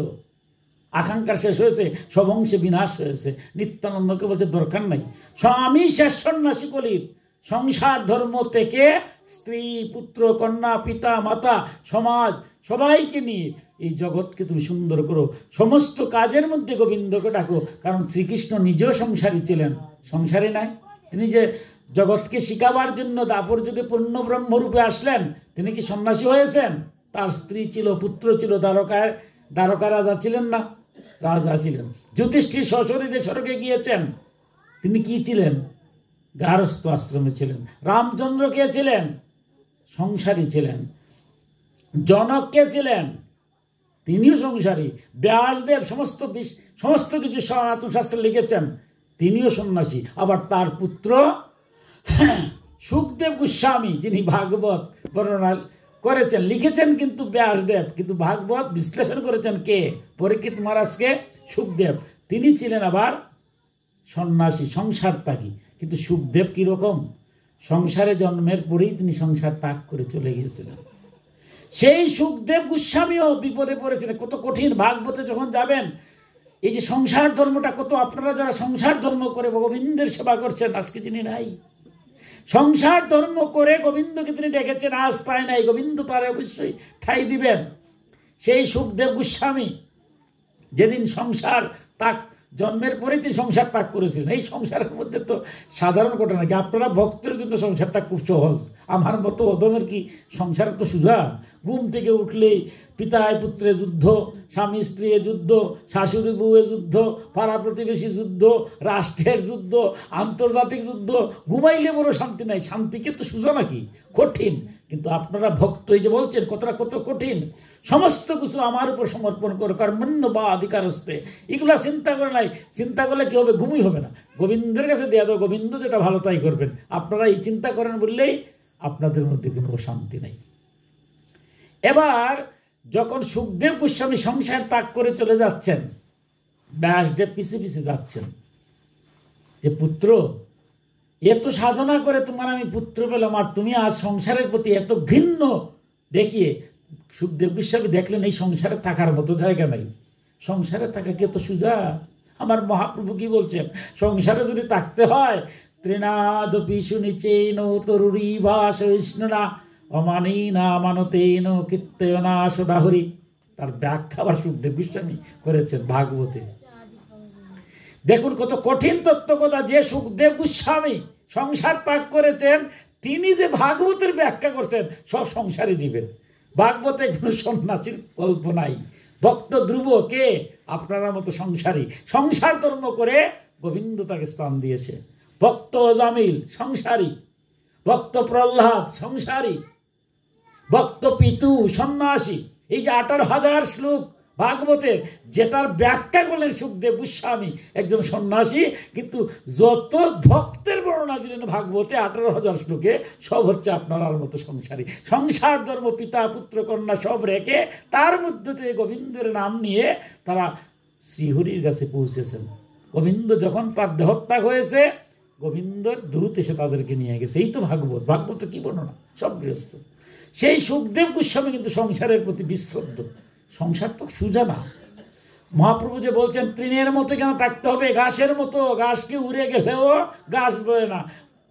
আকাঙ্ক্ষা শেষ হয়েছে, সব অংশে বিনাশ হয়েছে। নিত্যানন্দকে বলছে দরকার নাই, আমি শেষ সন্ন্যাসী কলির, সংসার ধর্ম থেকে স্ত্রী পুত্র কন্যা পিতা মাতা সমাজ সবাইকে নিয়ে এই জগৎকে তুমি সুন্দর করো, সমস্ত কাজের মধ্যে গোবিন্দকে ডাকো। কারণ শ্রীকৃষ্ণ নিজেও সংসারী ছিলেন, সংসারী নাই। তিনি যে জগৎকে শিখাবার জন্য দাপর যুগে পূর্ণ ব্রহ্মরূপে আসলেন, তিনি কি সন্ন্যাসী হয়েছেন? তার স্ত্রী ছিল, পুত্র ছিল, দ্বারকা রাজা ছিলেন না? রাজা ছিলেন। যুধিষ্ঠির সশরীরে স্বর্গে গিয়েছেন, তিনি কি ছিলেন? গারস্থ আশ্রমে ছিলেন। রামচন্দ্র কে ছিলেন? সংসারী ছিলেন। জনক কে ছিলেন? তিনিও সংসারী। ব্যাসদেব সমস্ত কিছু সনাতন শাস্ত্রে লিখেছেন, তিনিও সন্ন্যাসী। আবার তার পুত্র সুখদেব গোস্বামী, যিনি ভাগবত বর্ণনা করেছেন, লিখেছেন কিন্তু ব্যাসদেব, কিন্তু ভাগবত বিশ্লেষণ করেছেন কে? পরীক্ষিত মহারাজকে সুখদেব। তিনি ছিলেন আবার সন্ন্যাসী, সংসার ত্যাগী। কিন্তু সুখদেব কিরকম? সংসারে জন্মের পরেই তিনি সংসার ত্যাগ করে চলে গিয়েছিলেন। সেই সুখদেব গোস্বামীও বিপদে পড়েছিলেন। কত কঠিন! ভাগবতে যখন যাবেন, এই যে সংসার ধর্মটা কত, আপনারা যারা সংসার ধর্ম করে গোবিন্দের সেবা করছেন, আজকে যিনি নাই, সংসার ধর্ম করে গোবিন্দকে তিনি ডেকেছেন, আজ তাই নাই, গোবিন্দ তার অবশ্যই ঠাই দিবেন। সেই সুখদেব গোস্বামী যেদিন সংসার ত্যাগ, জন্মের পরে তিনি সংসার ত্যাগ করেছিলেন। এই সংসারের মধ্যে তো সাধারণ ঘটনা কি? আপনারা ভক্তের জন্য সংসারটা খুব সহজ, আমার মতো অদমের কি সংসার তো সুজা? ঘুম থেকে উঠলেই পিতায় পুত্রে যুদ্ধ, স্বামী স্ত্রী যুদ্ধ, শাশুড়ি বউয়ে যুদ্ধ, পাড়া প্রতিবেশী যুদ্ধ, রাষ্ট্রের যুদ্ধ, আন্তর্জাতিক যুদ্ধ। ঘুমাইলে বড় শান্তি নাই। শান্তিকে তো সুজা নাকি? কঠিন। কিন্তু আপনারা ভক্ত, এই যে বলছেন কতটা কত কঠিন, সমস্ত কিছু আমার উপর সমর্পণ করে, কর্মণ্য বা অধিকার হস্তে, এগুলা চিন্তা করে নাই। চিন্তা করলে কি হবে? ঘুমই হবে না। গোবিন্দের কাছে দেওয়া দেবো, গোবিন্দ যেটা ভালো তাই করবেন। আপনারা এই চিন্তা করেন বললেই আপনাদের মধ্যে কোনো শান্তি নেই। এবার যখন সুখদেব গোস্বামী সংসার ত্যাগ করে চলে যাচ্ছেন, ব্যাসদেব পিছে পিছে যাচ্ছেন, যে পুত্র, এত সাধনা করে তোমার আমি পুত্র পেলাম, আর তুমি আজ সংসারের প্রতি এত ঘৃণ্য দেখিয়ে। সুখদেব গোস্বামী দেখলেন এই সংসারে থাকার মতো জায়গা নাই। সংসারে থাকা কি এত সুজা? আমার মহাপ্রভু কি বলছেন? সংসারে যদি থাকতে হয়, তৃণাদপি সুনিচেন তরুরী ভাস বিষ্ণুনা অমানেনা মানতেন কীর্তনা সদাহরি। তার ব্যাখ্যা আবার সুখদেব গোস্বামী করেছেন ভাগবতে। দেখুন কত কঠিন তত্ত্ব কথা। যে সুখদেব গোস্বামী সংসার ত্যাগ করেছেন, তিনি যে ভাগবতের ব্যাখ্যা করছেন, সব সংসারী জীবের। ভাগবতে কোনো সন্ন্যাসীর গল্প নাই। ভক্ত ধ্রুব কে? আপনারা মতো সংসারী, সংসার ধর্ম করে গোবিন্দ তাকে স্থান দিয়েছে। ভক্ত জামিল সংসারী, ভক্ত প্রহ্লাদ সংসারী, ভক্ত পিতু সন্ন্যাসী। এই যে 18,000 শ্লোক ভাগবতে, যেটার ব্যাখ্যা করলেন সুখদেব গোস্বামী, একজন সন্ন্যাসী, কিন্তু যত ভক্তের বর্ণনা দিলেন ভাগবতে 18,000 শ্লোকে, সব হচ্ছে আপনার মতো সংসারী। সংসার ধর্ম পিতা পুত্র কন্যা সব রেখে তার মধ্যে থেকে গোবিন্দের নাম নিয়ে তারা শ্রীহরির কাছে পৌঁছেছেন। গোবিন্দ যখন তার দেহত্যাগ হয়েছে, গোবিন্দর দূত এসে তাদেরকে নিয়ে গেছে। এই তো ভাগবত। ভাগবত কি বর্ণনা? সব গৃহস্থ। সেই সুখদেব গোস্বামী কিন্তু সংসারের প্রতি বিশ্রদ্ধ। সংসার তো সুজা না। মহাপ্রভু যে বলছেন তৃণের মতো কেন থাকতে হবে, ঘাসের মতো, ঘাসকে উড়ে গেলেও ঘাস বয়ে না।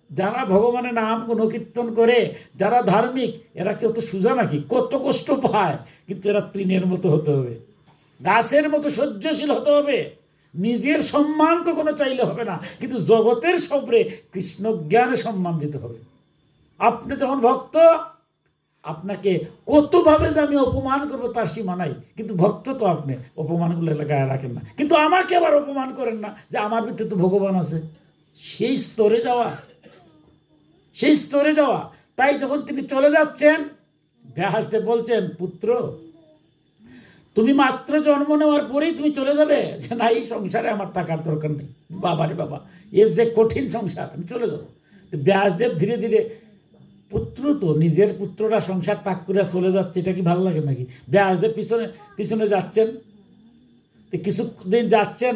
যারা ভগবানের নাম গুণকীর্তন করে, যারা ধার্মিক, এরা কেউ তো সুজা নাকি? কত কষ্ট পায়, কিন্তু এরা তৃণের মতো হতে হবে, গাছের মতো সহ্যশীল হতে হবে। নিজের সম্মান কখনো চাইলে হবে না, কিন্তু জগতের সবরে কৃষ্ণ জ্ঞানে সম্মান দিতে হবে। আপনি যখন ভক্ত, আপনাকে কতভাবে যে আমি অপমান করবো তার সীমা নাই, কিন্তু ভক্ত তো আপনি অপমানগুলো গায়ে রাখেন না। কিন্তু আমাকে আবার অপমান করেন না যে আমার ভিতরে তো ভগবান আছে। সেই স্তরে যাওয়া, সেই স্তরে যাওয়া। তাই যখন তিনি চলে যাচ্ছেন, ব্যাসদেব বলছেন, পুত্র তুমি মাত্র জন্ম নেওয়ার পরেই তুমি চলে যাবে? যে না, এই সংসারে আমার থাকার দরকার নেই। বাবারে বাবা, এর যে কঠিন সংসার, আমি চলে যাবো। তো ব্যাসদেব ধীরে ধীরে, পুত্র তো নিজের পুত্ররা সংসার ত্যাগ করে চলে যাচ্ছে, এটা কি ভালো লাগে নাকি? ব্যাসদেব পিছনে পিছনে যাচ্ছেন, তো কিছুদিন যাচ্ছেন,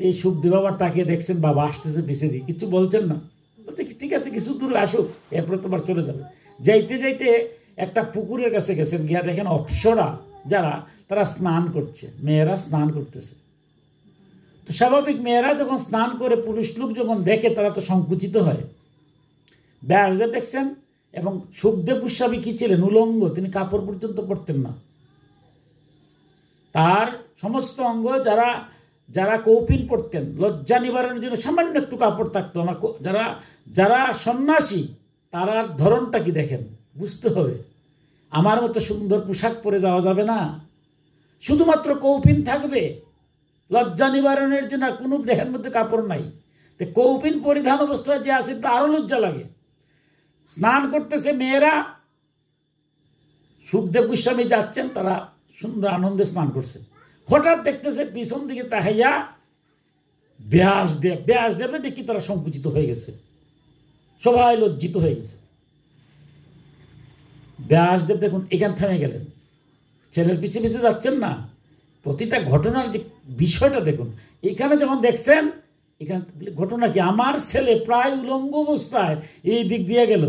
এই সুখদেব আবার তাকে দেখছেন, বাবা আসতেছে পিছিয়ে দিয়ে, কিছু বলছেন না। বলছে ঠিক আছে, কিছু দূর আসুক, এরপরে তোমার চলে যাবে। যাইতে যাইতে একটা পুকুরের কাছে গেছেন, গিয়া দেখেন অপ্সরা যারা, তারা স্নান করছে, মেয়েরা স্নান করতেছে। তো স্বাভাবিক, মেয়েরা যখন স্নান করে পুরুষ লোক যখন দেখে, তারা তো সংকুচিত হয়। ব্যাসদেব দেখছেন, এবং সুখদেব গোস্বামী কি ছিলেন? উলঙ্গ, তিনি কাপড় পর্যন্ত পরতেন না। তার সমস্ত অঙ্গ, যারা যারা কৌপিন পরতেন, লজ্জা নিবারণের জন্য সামান্য একটু কাপড় থাকতো। আমার যারা যারা সন্ন্যাসী, তার ধরনটা কি দেখেন, বুঝতে হবে। আমার মতো সুন্দর পোশাক পরে যাওয়া যাবে না, শুধুমাত্র কৌপিন থাকবে, লজ্জা নিবারণের জন্য কোনো দেহের মধ্যে কাপড় নাই, তো কৌপিন পরিধান অবস্থায় যে আছে তা আরো লজ্জা লাগে। স্নান করতেছে মেয়েরা, সুখদেব গোস্বামী যাচ্ছেন, তারা সুন্দর আনন্দে স্নান করছে। হঠাৎ দেখতেছে পিছন দিকে তাকাইয়া ব্যাসদেব দেখি তারা সংকুচিত হয়ে গেছে, সবাই লজ্জিত হয়ে গেছে। ব্যাসদেব দেখুন এখান থেমে গেলেন, ছেলের পিছে পিছে যাচ্ছেন না, প্রতিটা ঘটনার যে বিষয়টা দেখুন। এখানে যখন দেখছেন, এখানে ঘটনা কি, আমার ছেলে প্রায় উলঙ্গ অবস্থায় এই দিক দিয়ে গেল,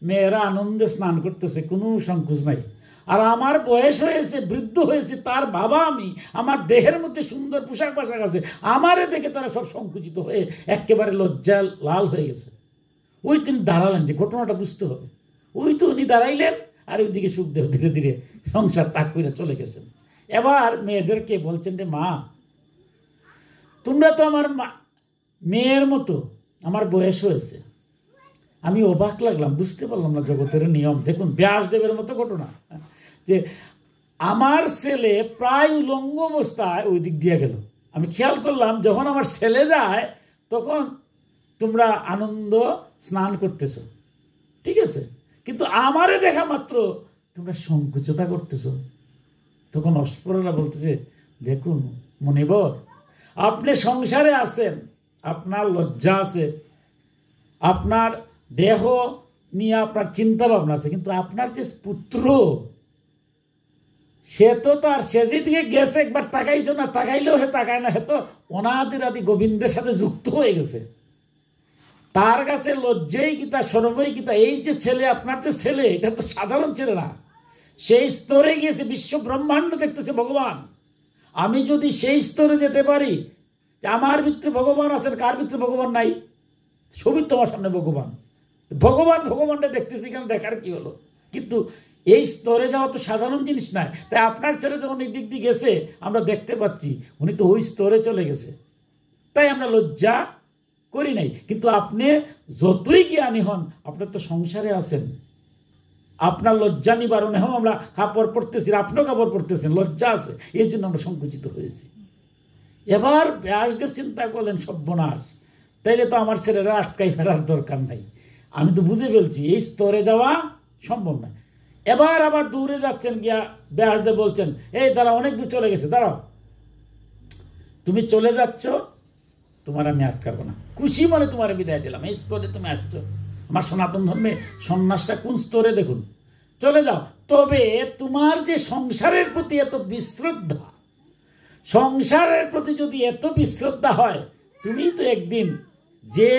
মেয়েরা আনন্দে স্নান করতেছে, কোনো সংকোচ নাই। আর আমার বয়স হয়েছে, বৃদ্ধ হয়েছে, তার বাবা আমি, আমার দেহের মধ্যে সুন্দর পোশাক আছে, আমারে দেখে তারা সব সংকুচিত হয়ে একেবারে লজ্জা লাল হয়ে গেছে। ওই তিনি দাঁড়ালেন, যে ঘটনাটা বুঝতে হবে। ওই তো উনি দাঁড়াইলেন, আর ওইদিকে সুখদেব ধীরে ধীরে সংসার ত্যাগ করে চলে গেছেন। এবার মেয়েদেরকে বলছেন যে মা, তোমরা তো আমার মেয়ের মতো, আমার বয়স হয়েছে। আমি অবাক লাগলাম, বুঝতে পারলাম না জগতের নিয়ম। দেখুন ব্যাসদেবের মতো ঘটনা, যে আমার ছেলে প্রায় উলঙ্গ অবস্থায় ওই দিক দিয়ে গেল, আমি খেয়াল করলাম যখন আমার ছেলে যায় তখন তোমরা আনন্দ স্নান করতেছ, ঠিক আছে, কিন্তু আমারে দেখা মাত্র তোমরা সংকুচতা করতেছ। তখন অস্পররা বলতেছে, দেখুন মনিবর, আপনি সংসারে আছেন, আপনার লজ্জা আছে, আপনার দেহ নিয়ে আপনার চিন্তা ভাবনা আছে, কিন্তু আপনার যে পুত্র, সে তো তার সে যেদিকে গেছে একবার তাকাইছে না, তাকাইলেও হে তাকায় না, হে তো অনাদির আদি গোবিন্দের সাথে যুক্ত হয়ে গেছে। তার কাছে লজ্জাই কিতা, সরমই কিতা। এই যে ছেলে, আপনার যে ছেলে, এটা তো সাধারণ ছেলে না, সেই স্তরে গিয়েছে, বিশ্ব ব্রহ্মাণ্ড দেখতেছে ভগবান। আমি যদি সেই স্তরে যেতে পারি, যে আমার ভিতরে ভগবান আছেন, কার ভিতরে ভগবান নাই, সবই তোমার সামনে ভগবান, ভগবানটা দেখতেছি, কেন দেখার কি হলো। কিন্তু এই স্তরে যাওয়া তো সাধারণ জিনিস নয়। তাই আপনার ছেলে যখন এই দিক দিয়ে গেছে, আমরা দেখতে পাচ্ছি উনি তো ওই স্তরে চলে গেছে, তাই আমরা লজ্জা করি নাই। কিন্তু আপনি যতই জ্ঞানী হন, আপনার তো সংসারে আছেন, আপনার লজ্জা নিবারণ, এখন আমরা কাপড় পরতেছি, আপনিও কাপড় পরতেছেন, লজ্জা আছে, এই জন্য আমরা সংকুচিত হয়েছি। এবার ব্যাসদেব চিন্তা করলেন, সর্বনাশ, তাইলে তো আমার ছেলেরা আটকাই ফেরার দরকার নাই, আমি তো বুঝে ফেলছি এই স্তরে যাওয়া সম্ভব না। এবার আবার দূরে যাচ্ছেন, গিয়া ব্যাসদেব বলছেন, এই দাঁড়াও, অনেক দূর চলে গেছে, দাঁড়াও, তুমি চলে যাচ্ছ, তোমার আমি আটকাবো না, খুশি মনে তোমার বিদায় দিলাম, এই স্তরে তুমি আসছো। আমার সনাতন ধর্মে সন্ন্যাসটা কোন স্তরে দেখুন, চলে যাও। তবে তোমার যে সংসারের প্রতি এত বিশ্রদ্ধা, সংসারের প্রতি যদি এত বিশ্রদ্ধা হয়, তুমি তো একদিন যে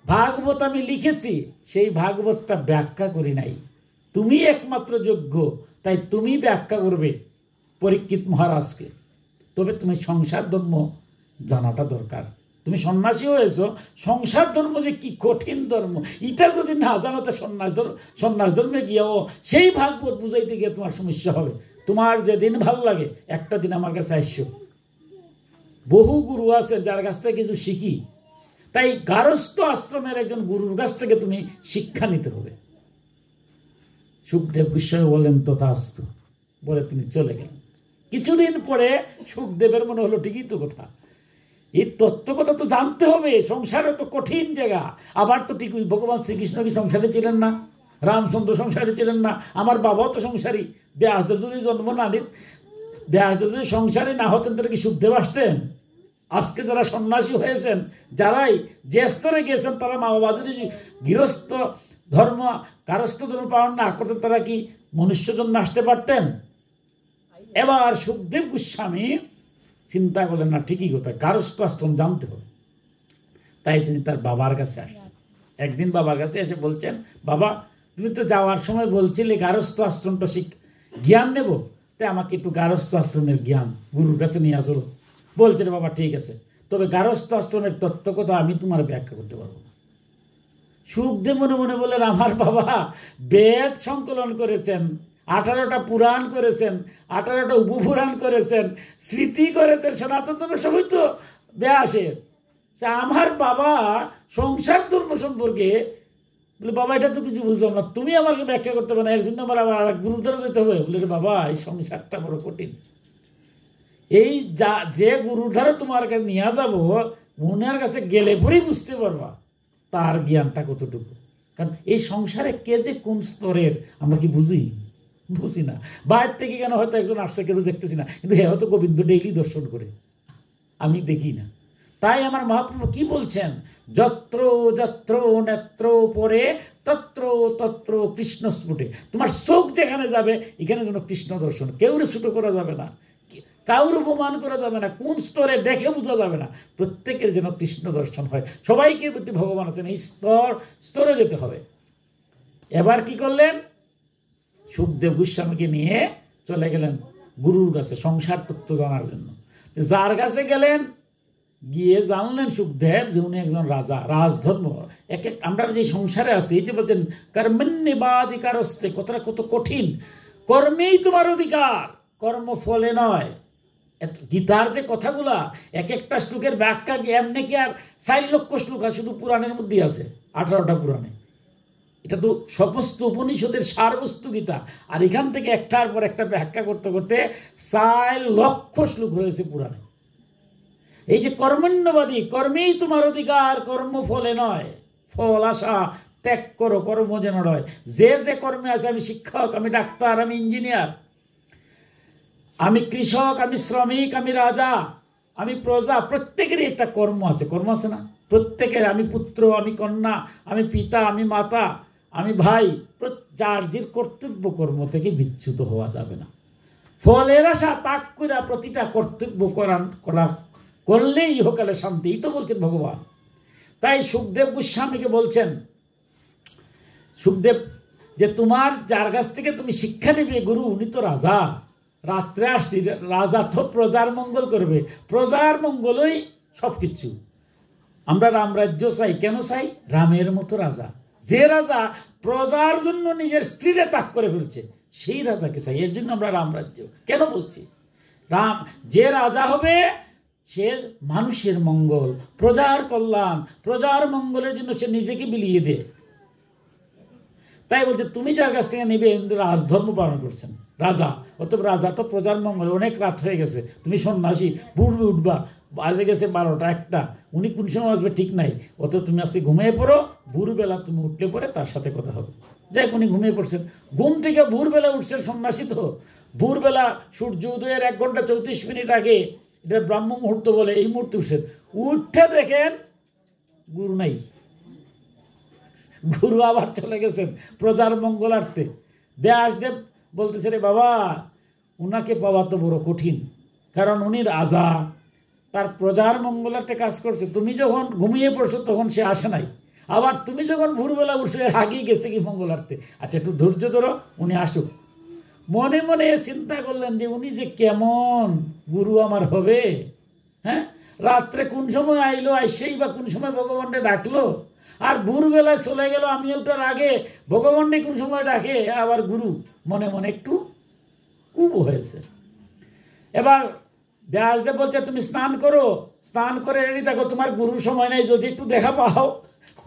ভাগবত আমি লিখেছি, সেই ভাগবতটা ব্যাখ্যা করি নাই, তুমি একমাত্র যোগ্য, তাই তুমি ব্যাখ্যা করবে পরীক্ষিত মহারাজকে। তবে তুমি সংসার ধর্ম জানাটা দরকার, তুমি সন্ন্যাসী হয়েছ, সংসার ধর্ম যে কি কঠিন ধর্ম, এটা যদি না জানো, তো সন্ন্যাস ধর্মে গিয়েও সেই ভাগবত বুঝাইতে গিয়ে তোমার সমস্যা হবে। তোমার যেদিন ভালো লাগে, একটা দিন আমার কাছে আসছো। বহু গুরু আছে যার কাছ থেকে কিছু শিখি, তাই গারস্থ আশ্রমের একজন গুরুর কাছ থেকে তুমি শিক্ষা নিতে হবে। সুখদেব গোস্বামী বললেন তথাস্তু, বলে তিনি চলে গেলেন। কিছুদিন পরে সুখদেবের মনে হলো, ঠিকই তো কথা, এই তত্ত্ব কথা তো জানতে হবে, সংসারে তো কঠিন জায়গা। আবার তো ঠিক ভগবান শ্রীকৃষ্ণ কি সংসারে ছিলেন না, রামচন্দ্র সংসারে ছিলেন না, আমার বাবাও তো সংসারী। ব্যাসদেব যদি জন্ম না দিত, ব্যাসদেব যদি সংসারে না হতেন, তাহলে কি সুখদেব আসতেন? আজকে যারা সন্ন্যাসী হয়েছেন, যারাই যে স্তরে গিয়েছেন, তারা মা বাবা যদি গৃহস্থ ধর্ম, গারস্থ ধর্ম পালন না করতেন, তারা কি মনুষ্য জন্ম আসতে পারতেন? এবার সুখদেব গোস্বামী চিন্তা করলেন, না ঠিকই কথা, গারস্থ আশ্রম জানতে হবে। তাই তিনি তার বাবার কাছে আসছেন। একদিন বাবার কাছে এসে বলছেন, বাবা, তুমি তো যাওয়ার সময় বলছিলে গারস্থ আশ্রমটা জ্ঞান নেব, তাই আমাকে একটু গারস্থ আশ্রমের জ্ঞান গুরুর কাছে নিয়ে আসলো। বলছেন, বাবা ঠিক আছে, তবে গারস্থ আশ্রমের তত্ত্ব কথা আমি তোমার ব্যাখ্যা করতে পারবো না। সুখদেব মনে মনে বললেন, আমার বাবা বেদ সংকলন করেছেন, 18টা পুরাণ করেছেন, 18টা উপপুরাণ করেছেন, স্মৃতি করেছেন, সনাতন ধর্ম সবই তো ব্যাসের। আমার বাবা সংসার ধর্ম সম্পর্কে বলে, বাবা এটা তো কিছু বুঝলাম না, তুমি আমাকে ব্যাখ্যা করতে পারো না, এর জন্য আমার আবার গুরুদ্বারা যেতে হবে। বলে, বাবা এই সংসারটা বড় কঠিন, এই যে গুরুর ধারে তোমার কাছে নিয়ে যাবো, উনার কাছে গেলে পরেই বুঝতে পারবা তার জ্ঞানটা কতটুকু। কারণ এই সংসারে কে যে কোন স্তরের আমরা কি বুঝি না। বাইরে থেকে কেন হয়তো একজন আসছে, কেউ দেখতেছি না, কিন্তু হ্যাঁ হয়তো গোবিন্দ ডেইলি দর্শন করে, আমি দেখি না। তাই আমার মহাপ্রভু কি বলছেন, যত্র যত্র নেত্র পরে তত্র তত্র কৃষ্ণ স্ফুটে। তোমার চোখ যেখানে যাবে এখানে যেন কৃষ্ণ দর্শন। কেউরে ছোট করা যাবে না, কাউর অপমান করা যাবে না, কোন স্তরে দেখে বোঝা যাবে না, প্রত্যেকের যেন কৃষ্ণ দর্শন হয়। সবাইকে প্রতি ভগবান আছেন, এই স্তরে যেতে হবে। এবার কি করলেন, সুখদেব গোস্বামীকে নিয়ে চলে গেলেন গুরুর কাছে সংসার তত্ত্ব জানার জন্য। যার কাছে গেলেন, গিয়ে জানলেন সুখদেব যে উনি একজন রাজা, রাজধর্ম। আমরা যে সংসারে আছি, যে বলছেন কর্মণ্যেবাধিকারস্তে, কথাটা কত কঠিন। কর্মেই তোমার অধিকার, কর্ম ফলে নয়। গীতার যে কথাগুলা, এক একটা শ্লোকের ব্যাখ্যা কি এমনি কি আর 4 লক্ষ শ্লোক শুধু পুরাণের মধ্যেই আছে, 18টা পুরাণে। এটা তো সমস্ত উপনিষদের সারবস্তু গীতা। আর এখান থেকে একটার পর একটা ব্যাখ্যা করতে করতে 4 লক্ষ শ্লোক হয়েছে পুরাণে। এই যে কর্মণ্যবাদী, কর্মেই তোমার অধিকার, কর্ম ফলে নয়। ফল আশা ত্যাগ করো, কর্ম যেন নয়। যে যে কর্মে আছে, আমি শিক্ষক, আমি ডাক্তার, আমি ইঞ্জিনিয়ার, আমি কৃষক, আমি শ্রমিক, আমি রাজা, আমি প্রজা, প্রত্যেকেরই একটা কর্ম আছে। কর্ম আছে না প্রত্যেকের? আমি পুত্র, আমি কন্যা, আমি পিতা, আমি মাতা, আমি ভাই। যার যে কর্তব্য কর্ম থেকে বিচ্যুত হওয়া যাবে না। ফলের আশা ত্যাগ করে প্রতিটা কর্তব্য করলেই ইহকালে শান্তি, এই তো বলছেন ভগবান। তাই সুখদেব গোস্বামীকে বলছেন, সুখদেব যে তোমার যার কাছ থেকে তুমি শিক্ষা নেবে গুরু, উনি তো রাজা, রাত্রে আসছি, রাজা তো প্রজার মঙ্গল করবে, প্রজার মঙ্গলই সব কিছু। আমরা রামরাজ্য চাই, কেন চাই? রামের মতো রাজা, যে রাজা প্রজার জন্য নিজের স্ত্রীরে ত্যাগ করে ফেলছে, সেই রাজাকে চাই। এর জন্য আমরা রামরাজ্য কেন বলছি। রাম যে রাজা হবে, সে মানুষের মঙ্গল, প্রজার কল্যাণ, প্রজার মঙ্গলের জন্য সে নিজেকে বিলিয়ে দেয়। তাই বলছে তুমি যার কাছ থেকে নেবে, রাজধর্ম পালন করছেন, রাজা, অতএব রাজা তো প্রজার মঙ্গল। অনেক রাত হয়ে গেছে, তুমি সন্ন্যাসী, পূর্বে উঠবা, বাজে গেছে 12টা 1টা, উনি কোন সময় আসবে ঠিক নাই, অত তুমি আজকে ঘুমিয়ে পড়ো, ভোরবেলা তুমি উঠলে পরে তার সাথে কথা হবে। যাই উনি ঘুমিয়ে পড়ছেন, ঘুম থেকে ভোরবেলা উঠছেন, সন্ন্যাসী তো ভোরবেলা সূর্য উদয়ের 1 ঘন্টা 34 মিনিট আগে, এটা ব্রাহ্ম মুহূর্ত বলে, এই মুহূর্তে উঠছেন। উঠে দেখেন গুরু নাই, গুরু আবার চলে গেছেন প্রজার মঙ্গলার্থে। ব্যাসদেব বলতেছে, রে বাবা, উনাকে পাওয়া তো বড় কঠিন, কারণ উনি রাজা, তার প্রজার মঙ্গলার্থে কাজ করছে। তুমি যখন ঘুমিয়ে পড়ছো তখন সে আসে নাই, আবার তুমি যখন ভোরবেলা উঠছো এর আগেই গেছে কি মঙ্গলার্থে। আচ্ছা একটু ধৈর্য ধরো, উনি আসুক। মনে মনে চিন্তা করলেন যে উনি যে কেমন গুরু আমার হবে। হ্যাঁ, রাত্রে কোন সময় আইলো, আইসেই বা কোন সময় ভগবানকে ডাকলো, আর ভোরবেলায় চলে গেল, আমি ওটার আগে ভগবানকে কোন সময় ডাকে আবার গুরু। মনে মনে একটু কুব হয়েছে। এবার ব্যাসদেব বলছে, তুমি স্নান করো, স্নান করে রেডি থাকো, তোমার গুরুর সময় নেই, যদি একটু দেখা পাও।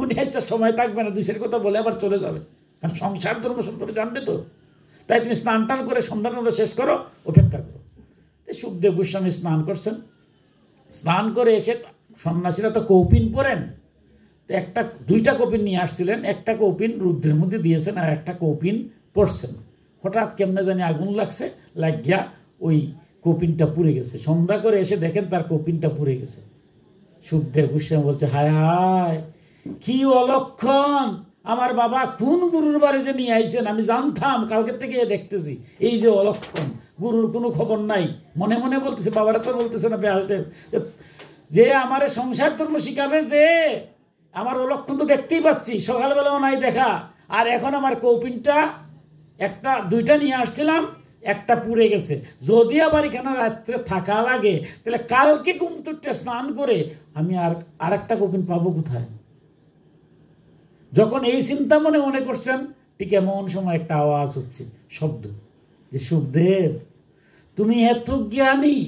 উনি একটা সময় থাকবে না, 2 কথা বলে আবার চলে যাবে, কারণ সংসার ধর্ম সম্পর্কে জানবে তো। তাই তুমি স্নান টান করে সন্ধ্যা টন্ধ্যা শেষ করো, অপেক্ষা করো। সুখদেব গোস্বামী স্নান করছেন, স্নান করে এসে, সন্ন্যাসীরা তো কৌপিন পরেন, তো 2টা কৌপিন নিয়ে আসছিলেন, একটা কৌপিন রুদ্রের মধ্যে দিয়েছেন, আর একটা কৌপিন পড়ছেন। হঠাৎ কেমনে জানি আগুন লাগছে, লাগিয়া ওই কৌপিনটা পুড়ে গেছে। সন্ধ্যা করে এসে দেখেন তার কৌপিনটা পুড়ে গেছে। সুখদেব গোস্বামী বলছে, হায় হায়, কি অলক্ষণ, আমার বাবা কোন গুরুর বাড়ি যে নিয়ে আইছেন, আমি জানতাম, কালকের থেকে দেখতেছি, এই যে অলক্ষণ, গুরুর কোনো খবর নাই। মনে মনে বলতেছে, বাবারা তো বলতেছে না ব্যাসদেব, যে আমার সংসার ধর্ম শিখাবে, যে আমার অলক্ষণ তো দেখতেই পাচ্ছি, সকালবেলাও নাই দেখা, আর এখন আমার কৌপিনটা 2টা নিয়ে আসছিলাম, একটা পুড়ে গেছে। যদি আবার এখানে রাত্রে থাকা লাগে, তাহলে কালকে কুমতুরটা স্নান করে আমি আর একটা কৌপিন পাবো কোথায়? যখন এই চিন্তা মনে মনে করছেন, ঠিক এমন সময় একটা আওয়াজ হচ্ছে, শব্দ, যে সুখদেব তুমি এত জ্ঞানী,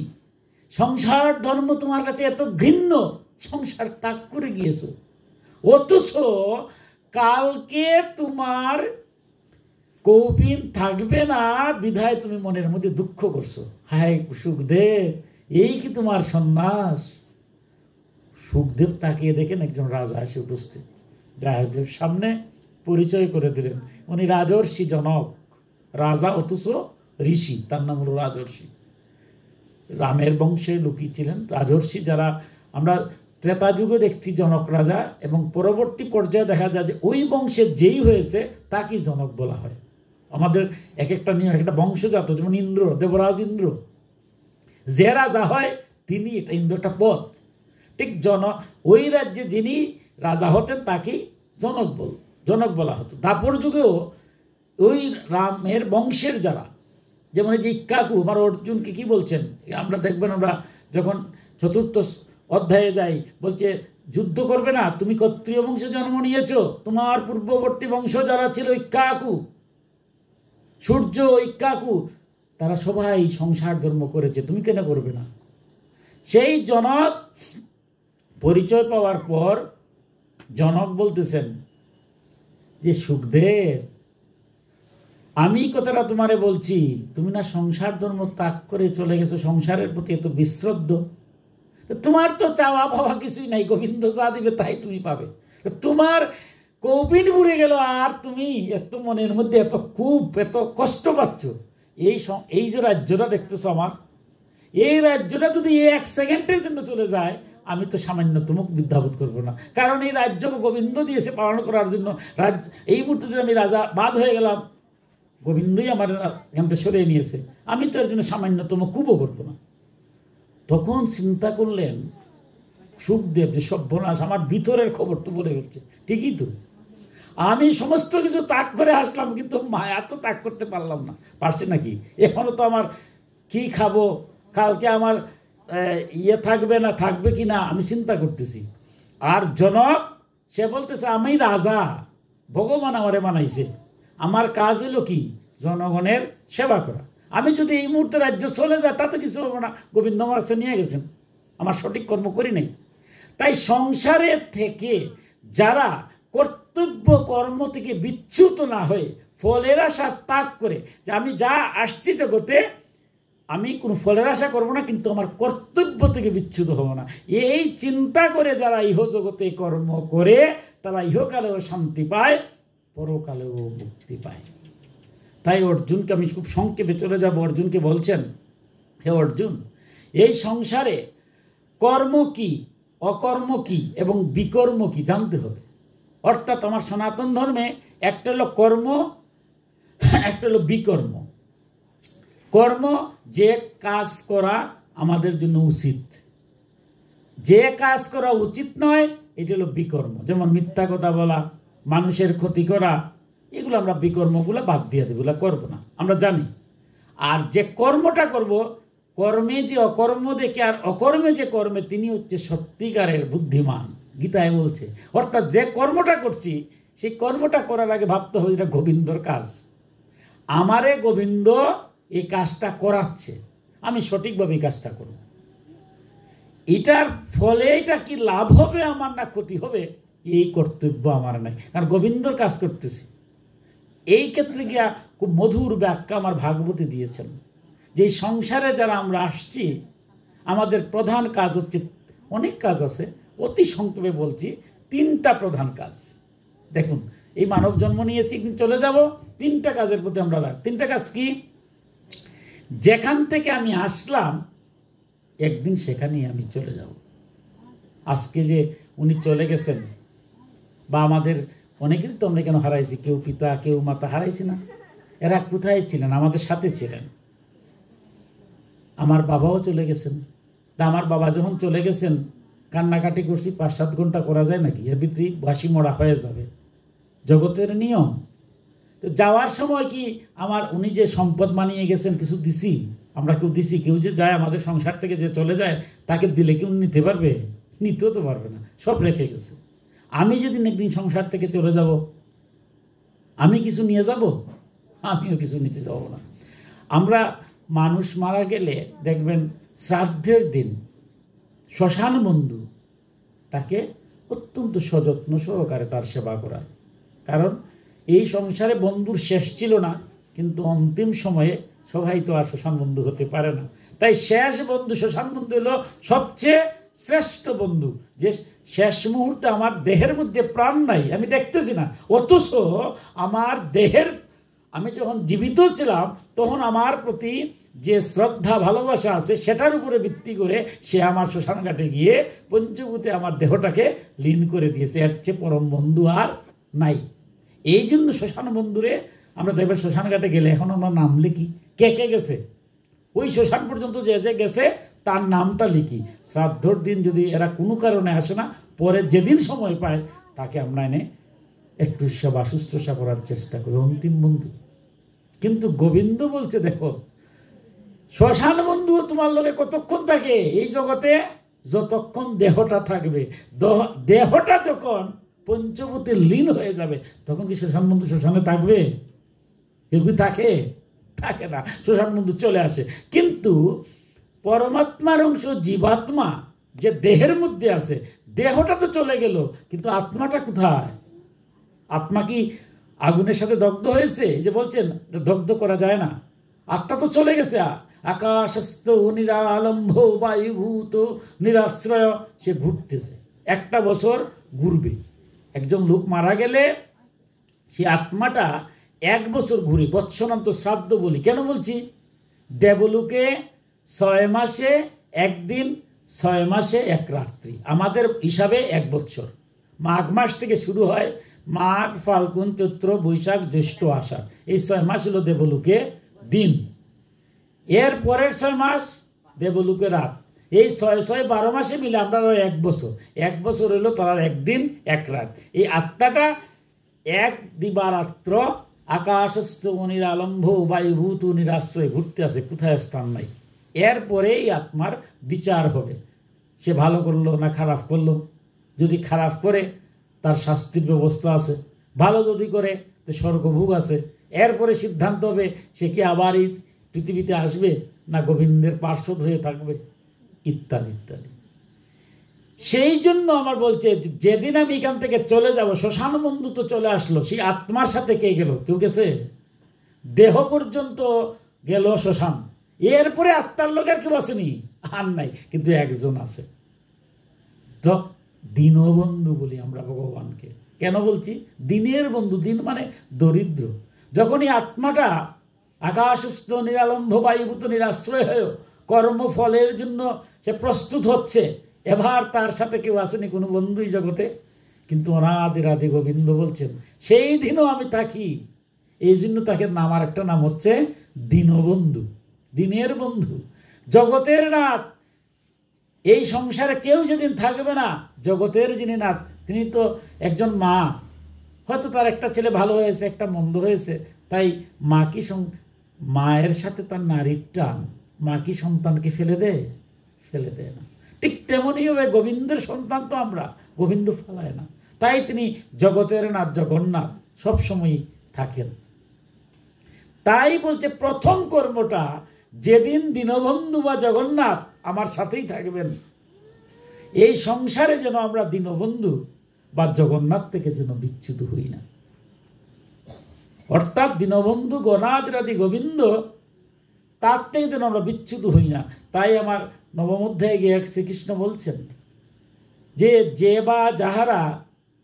সংসার ধর্ম তোমার কাছে এত ঘৃণ্য, সংসার ত্যাগ করে গিয়েছো, অথচ কালকে তোমার কৌপিন থাকবে না বিধায় তুমি মনের মধ্যে দুঃখ করছো। হায় সুখদেব, এই কি তোমার সন্ন্যাস? সুখদেব তাকিয়ে দেখেন একজন রাজা এসে উপস্থিত। রাজদেব সামনে পরিচয় করে দিলেন, উনি রাজর্ষি জনক, রাজা অথচ ঋষি, তার নাম হলো রাজর্ষি। রামের বংশে লুকিয়েছিলেন রাজর্ষি, যারা আমরা ত্রেতা যুগে দেখছি জনক রাজা, এবং পরবর্তী পর্যায়ে দেখা যায় যে ওই বংশের যেই হয়েছে তাকে জনক বলা হয়। আমাদের এক একটা নিয়ম, একটা বংশজাত, যেমন ইন্দ্র, দেবরাজ ইন্দ্র, যে রাজা হয় তিনি, এটা ইন্দ্রটা পদ, ঠিক ওই রাজ্যে যিনি রাজা হতেন তাকে জনক বলা হতো। দাপর যুগেও ওই রামের বংশের যারা, যেমন এই যে ইক্কাকু, আমার অর্জুনকে কি বলছেন আমরা দেখবেন, আমরা যখন চতুর্থ অধ্যায়ে যাই, বলছে যুদ্ধ করবে না, তুমি ক্ষত্রিয় বংশে জন্ম নিয়েছ, তোমার পূর্ববর্তী বংশ যারা ছিল ইক্কাকু, সূর্য, ইক্কাকু, তারা সবাই সংসার ধর্ম করেছে, তুমি কেন করবে না? সেই জনক পরিচয় পাওয়ার পর জনক বলতেছেন যে সুখদেব, আমি কথাটা তোমারে বলছি, তুমি না সংসার ধর্ম ত্যাগ করে চলে গেছো, সংসারের প্রতি এত বিশ্রদ্ধ, তোমার তো চাওয়া পাওয়া কিছুই নাই, গোবিন্দ যা দিবে তাই তুমি পাবে, তোমার কৌপিন পুড়ে গেল, আর তুমি এত মনের মধ্যে এত খুব এত কষ্ট পাচ্ছ। এই যে রাজ্যটা দেখতেছো আমার, এই রাজ্যটা যদি এক সেকেন্ডের জন্য চলে যায়, আমি তো সামান্যতম বিদ্যাবোধ করবো না, কারণ এই রাজ্য গোবিন্দ দিয়েছে পালন করার জন্য। এই মুহূর্তে যদি আমি রাজা বাদ হয়ে গেলাম, গোবিন্দই আমার এখান থেকে সরিয়ে নিয়েছে, আমি তো এর জন্য সামান্যতম কুবও করবো না। তখন চিন্তা করলেন সুখদেব যে সর্বনাশ, আমার ভিতরের খবর তো বলে গেছে, ঠিকই তো, আমি সমস্ত কিছু ত্যাগ করে আসলাম, কিন্তু মায়া তো ত্যাগ করতে পারলাম না। পারছি নাকি? এখনো তো আমার কি খাবো, কালকে আমার থাকবে না, থাকবে কি না, আমি চিন্তা করতেছি। আর জনক সে বলতেছে আমি রাজা, ভগবান আমারে বানাইছে, আমার কাজ হলো কি জনগণের সেবা করা। আমি যদি এই মুহূর্তে রাজ্য চলে যায় তাতে কিছু হবে না, গোবিন্দ আমার কাছে নিয়ে গেছেন, আমার সঠিক কর্ম করি নাই। তাই সংসারের থেকে যারা কর্তব্য কর্ম থেকে বিচ্যুত না হয়ে ফলের আশা ত্যাগ করে, যে আমি যা আসছি জগতে আমি কোনো ফলের আশা করবো না, কিন্তু আমার কর্তব্য থেকে বিচ্যুত হব না, এই চিন্তা করে যারা ইহজগতে কর্ম করে তারা ইহকালেও শান্তি পায়, পরকালেও মুক্তি পায়। তাই অর্জুনকে আমি খুব সংক্ষেপে চলে যাব। অর্জুনকে বলছেন, হে অর্জুন, এই সংসারে কর্ম কি, অকর্ম কি এবং বিকর্ম কি জানতে হবে। অর্থাৎ আমার সনাতন ধর্মে একটা হলো কর্ম, একটা হলো বিকর্ম। কর্ম যে কাজ করা আমাদের জন্য উচিত, যে কাজ করা উচিত নয় এটা হলো বিকর্ম। যেমন মিথ্যা কথা বলা, মানুষের ক্ষতি করা, এগুলো আমরা বিকর্মগুলো বাদ দিয়ে দেব, এগুলো করবো না, আমরা জানি। আর যে কর্মটা করব, কর্মে যে অকর্ম দেখে আর অকর্মে যে কর্মে, তিনি হচ্ছে সত্যিকারের বুদ্ধিমান, গীতায় বলছে। অর্থাৎ যে কর্মটা করছি সেই কর্মটা করার আগে ভাবতে হবে এটা গোবিন্দর কাজ, আমারে গোবিন্দ এই কাজটা করাচ্ছে, আমি সঠিকভাবে এই কাজটা করব। এটার ফলে এটা কি লাভ হবে আমার না ক্ষতি হবে, এই কর্তব্য আমার নাই, কারণ গোবিন্দর কাজ করতেছি। এই ক্ষেত্রে গিয়া খুব মধুর ব্যাখ্যা আমার ভাগবতী দিয়েছেন, যে সংসারে যারা আমরা আসছি আমাদের প্রধান কাজ হচ্ছে, অনেক কাজ আছে, অতি সংক্ষেপে বলছি, 3টা প্রধান কাজ। দেখুন, এই মানব জন্ম নিয়েছি, চলে যাব, 3টা কাজের প্রতি আমরা 3টা কাজ কি? যেখান থেকে আমি আসলাম একদিন সেখানেই আমি চলে যাব। আজকে যে উনি চলে গেছেন, বা আমাদের অনেকেরই তো আমরা কেন হারাইছি, কেউ পিতা কেউ মাতা হারাইছি না, এরা কোথায় ছিলেন? আমাদের সাথে ছিলেন। আমার বাবাও চলে গেছেন, তা আমার বাবা যখন চলে গেছেন কান্নাকাটি করছি, 5-7 ঘন্টা করা যায় নাকি? এর ভিতরে বাসি মরা হয়ে যাবে, জগতের নিয়ম। তো যাওয়ার সময় কি আমার উনি যে সম্পদ মানিয়ে গেছেন কিছু দিছি? আমরা কেউ দিছি? কেউ যে যায় আমাদের সংসার থেকে যে চলে যায় তাকে দিলে কেউ নিতে পারবে? নিতেও তো পারবে না, সব রেখে গেছে। আমি যেদিন একদিন সংসার থেকে চলে যাব, আমি কিছু নিয়ে যাব? আমিও কিছু নিতে যাব না। আমরা মানুষ মারা গেলে দেখবেন শ্রাদ্ধের দিন শ্মশান বন্ধু তাকে অত্যন্ত সযত্ন সহকারে তার সেবা করায়, কারণ এই সংসারে বন্ধুর শেষ ছিল না, কিন্তু অন্তিম সময়ে সবাই তো আর শ্মশান বন্ধু হতে পারে না। তাই শেষ বন্ধু শ্মশান বন্ধু হলো সবচেয়ে শ্রেষ্ঠ বন্ধু, যে শেষ মুহূর্তে আমার দেহের মধ্যে প্রাণ নাই, আমি দেখতেছি না, অথচ আমার দেহের, আমি যখন জীবিত ছিলাম তখন আমার প্রতি যে শ্রদ্ধা ভালোবাসা আছে সেটার উপরে ভিত্তি করে সে আমার শ্মশান ঘাটে গিয়ে পঞ্চভূতে আমার দেহটাকে লীন করে দিয়েছে। এর চেয়ে পরম বন্ধু আর নাই। এই জন্য শ্মশান বন্ধুরে আমরা দেখবেন শ্মশান ঘাটে গেলে এখন আমরা নাম লিখি, কে কে গেছে, ওই শ্মশান পর্যন্ত যে যে গেছে তার নামটা লিখি। শ্রাদ্ধর দিন যদি এরা কোনো কারণে আসে না, পরে যেদিন সময় পায় তাকে আমরা এনে একটু সেবা শুশ্রূষা করার চেষ্টা করি, অন্তিম বন্ধু। কিন্তু গোবিন্দ বলছে, দেখো শ্মশান বন্ধু তোমার লোকে কতক্ষণ থাকে এই জগতে, যতক্ষণ দেহটা থাকবে। দেহটা যখন পঞ্চভূতে লীন হয়ে যাবে তখন কি শ্মশান বন্ধু শ্মশানে থাকবে? কেউ কি থাকে? থাকে না, শ্মশান বন্ধু চলে আসে। কিন্তু পরমাত্মার অংশ জীবাত্মা যে দেহের মধ্যে আছে, দেহটা তো চলে গেল, কিন্তু আত্মাটা কোথায়? আত্মা কি আগুনের সাথে দগ্ধ হয়েছে? যে বলছেন দগ্ধ করা যায় না, আত্মা তো চলে গেছে। আকাশস্থ নিরালম্ব বায়ুভূত নিরাশ্রয়, সে ঘুরতেছে, একটা বছর ঘুরবে। একজন লোক মারা গেলে সে আত্মাটা 1 বছর ঘুরে, বৎসনান্ত শ্রাদ্ধ বলি। কেন বলছি? দেবলোকে 6 মাসে 1 দিন, 6 মাসে 1 রাত্রি, আমাদের হিসাবে 1 বছর। মাঘ মাস থেকে শুরু হয়, মাঘ ফাল্গুন চৈত্র বৈশাখ জ্যৈষ্ঠ আষাঢ়, এই 6 মাস হলো দেবলোকে দিন। এর পরের 6 মাস দেবলোকে রাত। এই 6 12 মাসে মিলে আমরা 1 বছর। 1 বছর হইলো তার 1 দিন 1 রাত। এই আত্মাটা 1 দিবারাত্র আকাশস্থ নিরালম্ব বায়ুভূত নিরাশ্রয় ঘুরতে আছে, কোথায় স্থান নাই। এরপরে এই আত্মার বিচার হবে, সে ভালো করলো না খারাপ করলো। যদি খারাপ করে তার শাস্তির ব্যবস্থা আছে, ভালো যদি করে তো স্বর্গভোগ আছে। এরপরে সিদ্ধান্ত হবে সে কি আবার এই পৃথিবীতে আসবে না গোবিন্দের পার্শ্বদ হয়ে থাকবে, ইত্যাদি ইত্যাদি। সেই জন্য আমার বলছে, যেদিন আমি এখান থেকে চলে যাব, শ্মশান বন্ধু তো চলে আসলো, সেই আত্মার সাথে কে গেল? কেউ গেছে? দেহ পর্যন্ত গেল শ্মশান, এরপরে আত্মার লোকের কেউ আসেনি, আর নাই। কিন্তু একজন আছে, তো দীনবন্ধু বলি আমরা ভগবানকে। কেন বলছি দিনের বন্ধু? দিন মানে দরিদ্র। যখন এই আত্মাটা আকাশস্থ নিরালম্ব বায়ুভূত নিরাশ্রয় হয়ে কর্মফলের জন্য সে প্রস্তুত হচ্ছে, এবার তার সাথে কেউ আসেনি, কোনো বন্ধুই জগতে। কিন্তু অনাদি রাধে গোবিন্দ বলছেন সেই দিনও আমি থাকি। এই জন্য তাকে নামার একটা নাম হচ্ছে দীনবন্ধু, দিনের বন্ধু, জগতের নাথ। এই সংসারে কেউ যেদিন থাকবে না, জগতের যিনি নাথ তিনি তো একজন মা। হয়তো তার একটা ছেলে ভালো হয়েছে, একটা মন্দ হয়েছে, তাই মা কি মায়ের সাথে তার নারীর টান, মা কি সন্তানকে ফেলে দেয়? ফেলে দেয় না। ঠিক তেমনই হবে গোবিন্দের সন্তান তো আমরা, গোবিন্দ ফেলায় না। তাই তিনি জগতের নাথ, জগন্নাথ সবসময় থাকেন। তাই বলছে প্রথম কর্মটা, যেদিন দীনবন্ধু বা জগন্নাথ আমার সাথেই থাকবেন, এই সংসারে যেন আমরা দীনবন্ধু বা জগন্নাথ থেকে যেন বিচ্যুত হই না। অর্থাৎ দীনবন্ধু গণাদিরাদি গোবিন্দ, তার থেকে যেন আমরা বিচ্যুত হই না। তাই আমার নবম অধ্যায়ে গিয়ে শ্রীকৃষ্ণ বলছেন যে, যে বা যাহারা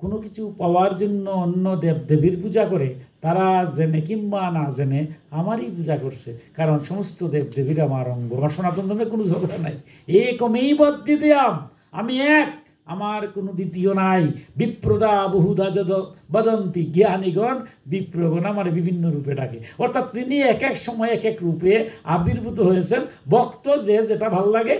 কোনো কিছু পাওয়ার জন্য অন্য দেবদেবীর পূজা করে, তারা জেনে কিংবা না জেনে আমারই পূজা করছে, কারণ সমস্ত দেবদেবীর আমার অঙ্গ। আমার সনাতন ধর্মে কোনো ঝগড়া নাই। একমেই বদ্বিতীয়াম, আমি এক, আমার কোনো দ্বিতীয় নাই। বিপ্রদা বহুধা যদ বদন্তি, জ্ঞানীগণ বিপ্রগণ আমার বিভিন্ন রূপে ডাকে। অর্থাৎ তিনি এক এক সময় এক এক রূপে আবির্ভূত হয়েছেন। ভক্ত যে যেটা ভালো লাগে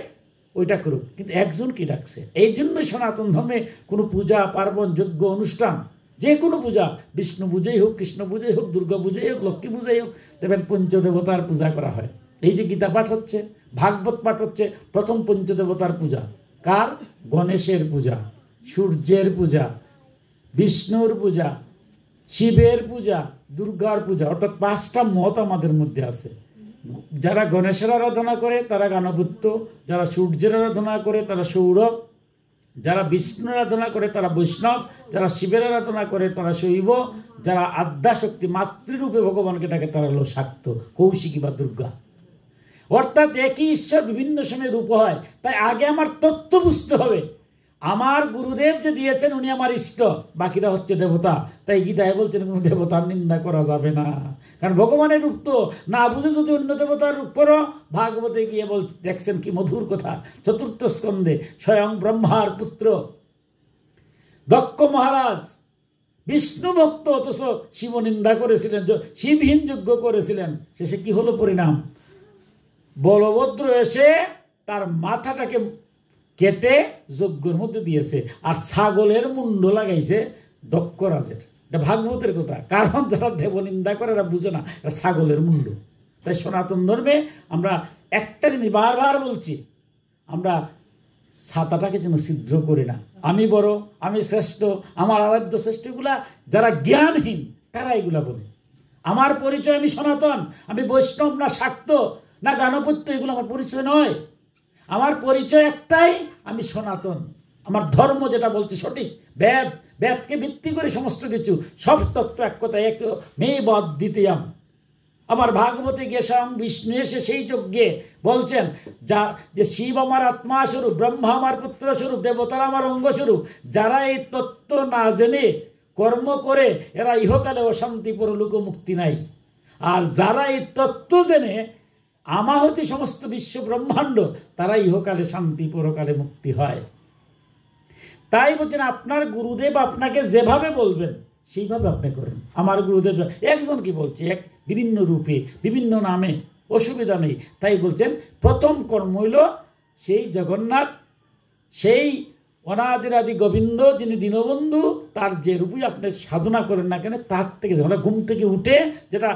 ওইটা করুক, কিন্তু একজন কি ডাকছে। এই জন্যই সনাতন ধর্মে কোনো পূজা পার্বণ যজ্ঞ অনুষ্ঠান, যে কোনো পূজা, বিষ্ণু পূজাই হোক, কৃষ্ণ পূজাই হোক, দুর্গা পূজাই হোক, লক্ষ্মী পূজাই হোক, দেখবেন পঞ্চদেবতার পূজা করা হয়। এই যে গীতা পাঠ হচ্ছে, ভাগবত পাঠ হচ্ছে, প্রথম পঞ্চদেবতার পূজা। কার? গণেশের পূজা, সূর্যের পূজা, বিষ্ণুর পূজা, শিবের পূজা, দুর্গার পূজা। অর্থাৎ 5টা মত আমাদের মধ্যে আছে। যারা গণেশের আরাধনা করে তারা গণপত্য, যারা সূর্যের আরাধনা করে তারা সৌরভ, যারা বিষ্ণুর আরাধনা করে তারা বৈষ্ণব, যারা শিবের আরাধনা করে তারা শৈব, যারা আদ্যাশক্তি মাতৃরূপে ভগবানকে ডাকে তারা হলো শাক্ত, কৌশিকী বা দুর্গা। অর্থাৎ একই ঈশ্বর বিভিন্ন সময় রূপ হয়। তাই আগে আমার তত্ত্ব বুঝতে হবে। আমার গুরুদেব যে দিয়েছেন উনি আমার ইষ্ট, বাকিরা হচ্ছে দেবতা। তাই গীতায় বলছেন কোনো দেবতার নিন্দা করা যাবে না, কারণ ভগবানের রূপ তো না বুঝে যদি অন্য দেবতার রূপ করো। ভাগবতে গিয়ে দেখছেন কি মধুর কথা, 4th স্কন্ধে স্বয়ং ব্রহ্মার পুত্র দক্ষ মহারাজ বিষ্ণু ভক্ত, অথচ শিব নিন্দা করেছিলেন, শিবহীন যজ্ঞ করেছিলেন। শেষে কি হলো পরিণাম? বলভদ্র এসে তার মাথাটাকে কেটে যজ্ঞের মধ্যে দিয়েছে, আর ছাগলের মুন্ড লাগাইছে দক্ষরাজের। এটা ভাগবতের কথা। কারণ যারা দেব নিন্দা করে এরা বুঝে না, এটা ছাগলের মুন্ড। তাই সনাতন ধর্মে আমরা একটা জিনিস বারবার বলছি, আমরা ছাতাটাকে যেন ছিদ্র করি না। আমি বড়, আমি শ্রেষ্ঠ, আমার আরাধ্য শ্রেষ্ঠ, এগুলা যারা জ্ঞানহীন তারা এগুলা বলে। আমার পরিচয় আমি সনাতন, আমি বৈষ্ণব না শাক্ত না গানপত্য, এগুলো আমার পরিচয় নয়। আমার পরিচয় একটাই, আমি সনাতন। আমার ধর্ম যেটা বলছে সঠিক, বেদ, বেদকে ভিত্তি করে সমস্ত কিছু, সব তত্ত্ব এক কথা, এক মেব অদ্বিতীয়ম। আমার ভাগবতে গিয়ে স্বয়ং বিষ্ণু এসে সেই যজ্ঞে বলছেন যে শিব আমার আত্মা স্বরূপ, ব্রহ্মা আমার পুত্র স্বরূপ, দেবতারা আমার অঙ্গ স্বরূপ। যারা এই তত্ত্ব না জেনে কর্ম করে এরা ইহকালে অশান্তি, পরলোক মুক্তি নাই। আর যারা এই তত্ত্ব জেনে আমাহতি সমস্ত বিশ্ব ব্রহ্মাণ্ড, তারা ইহকালে শান্তি, পরকালে মুক্তি হয়। তাই বলছেন আপনার গুরুদেব আপনাকে যেভাবে বলবেন সেইভাবে আপনি করেন। আমার গুরুদেব একজন কি বলছে, এক বিভিন্ন রূপে বিভিন্ন নামে, অসুবিধা নেই। তাই বলছেন প্রথম কর্ম হইল সেই জগন্নাথ, সেই অনাদিরাদি গোবিন্দ যিনি দীনবন্ধু, তার যে রূপই আপনি সাধনা করেন না কেন, তার থেকে ঘুম থেকে উঠে, যেটা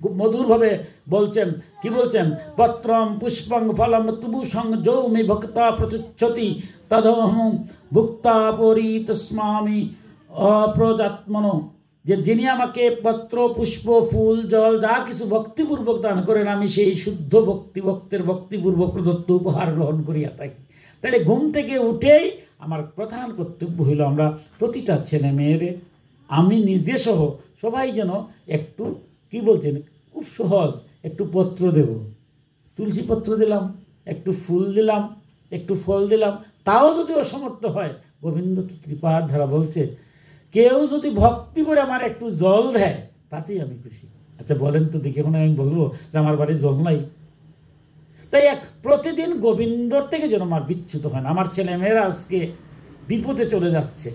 খুব মধুরভাবে বলছেন, কি বলছেন, পত্রম পুষ্পং ফলম তুবু সং যৌমি ভক্তা প্রচুচ্ছতি তদহম ভুক্তা পরিতস্মামি অপ্রজাত্মন। যে যিনি আমাকে পত্র, পুষ্প, ফুল, জল যা কিছু ভক্তিপূর্বক দান করেন, আমি সেই শুদ্ধ ভক্তের ভক্তিপূর্বক প্রদত্ত উপহার গ্রহণ করিয়া থাকি। তাহলে ঘুম থেকে উঠেই আমার প্রধান কর্তব্য হইল আমরা প্রতিটা ছেলে মেয়েরে, আমি নিজে সহ সবাই যেন একটু, কি বলছেন, খুব সহজ, একটু পত্র দেব, তুলসী পত্র দিলাম, একটু ফুল দিলাম, একটু ফল দিলাম। তাও যদি অসমর্থ হয়, গোবিন্দ কি কৃপার ধারা বলছে, কেউ যদি ভক্তি করে আমার একটু জল দেয় তাতেই আমি খুশি। আচ্ছা বলেন তো দেখি, এখন আমি বলবো যে আমার বাড়ি জল নাই? তাই প্রতিদিন গোবিন্দর থেকে যেন আমার বিচ্যুত হয় না। আমার ছেলেমেয়েরা আজকে বিপদে চলে যাচ্ছে,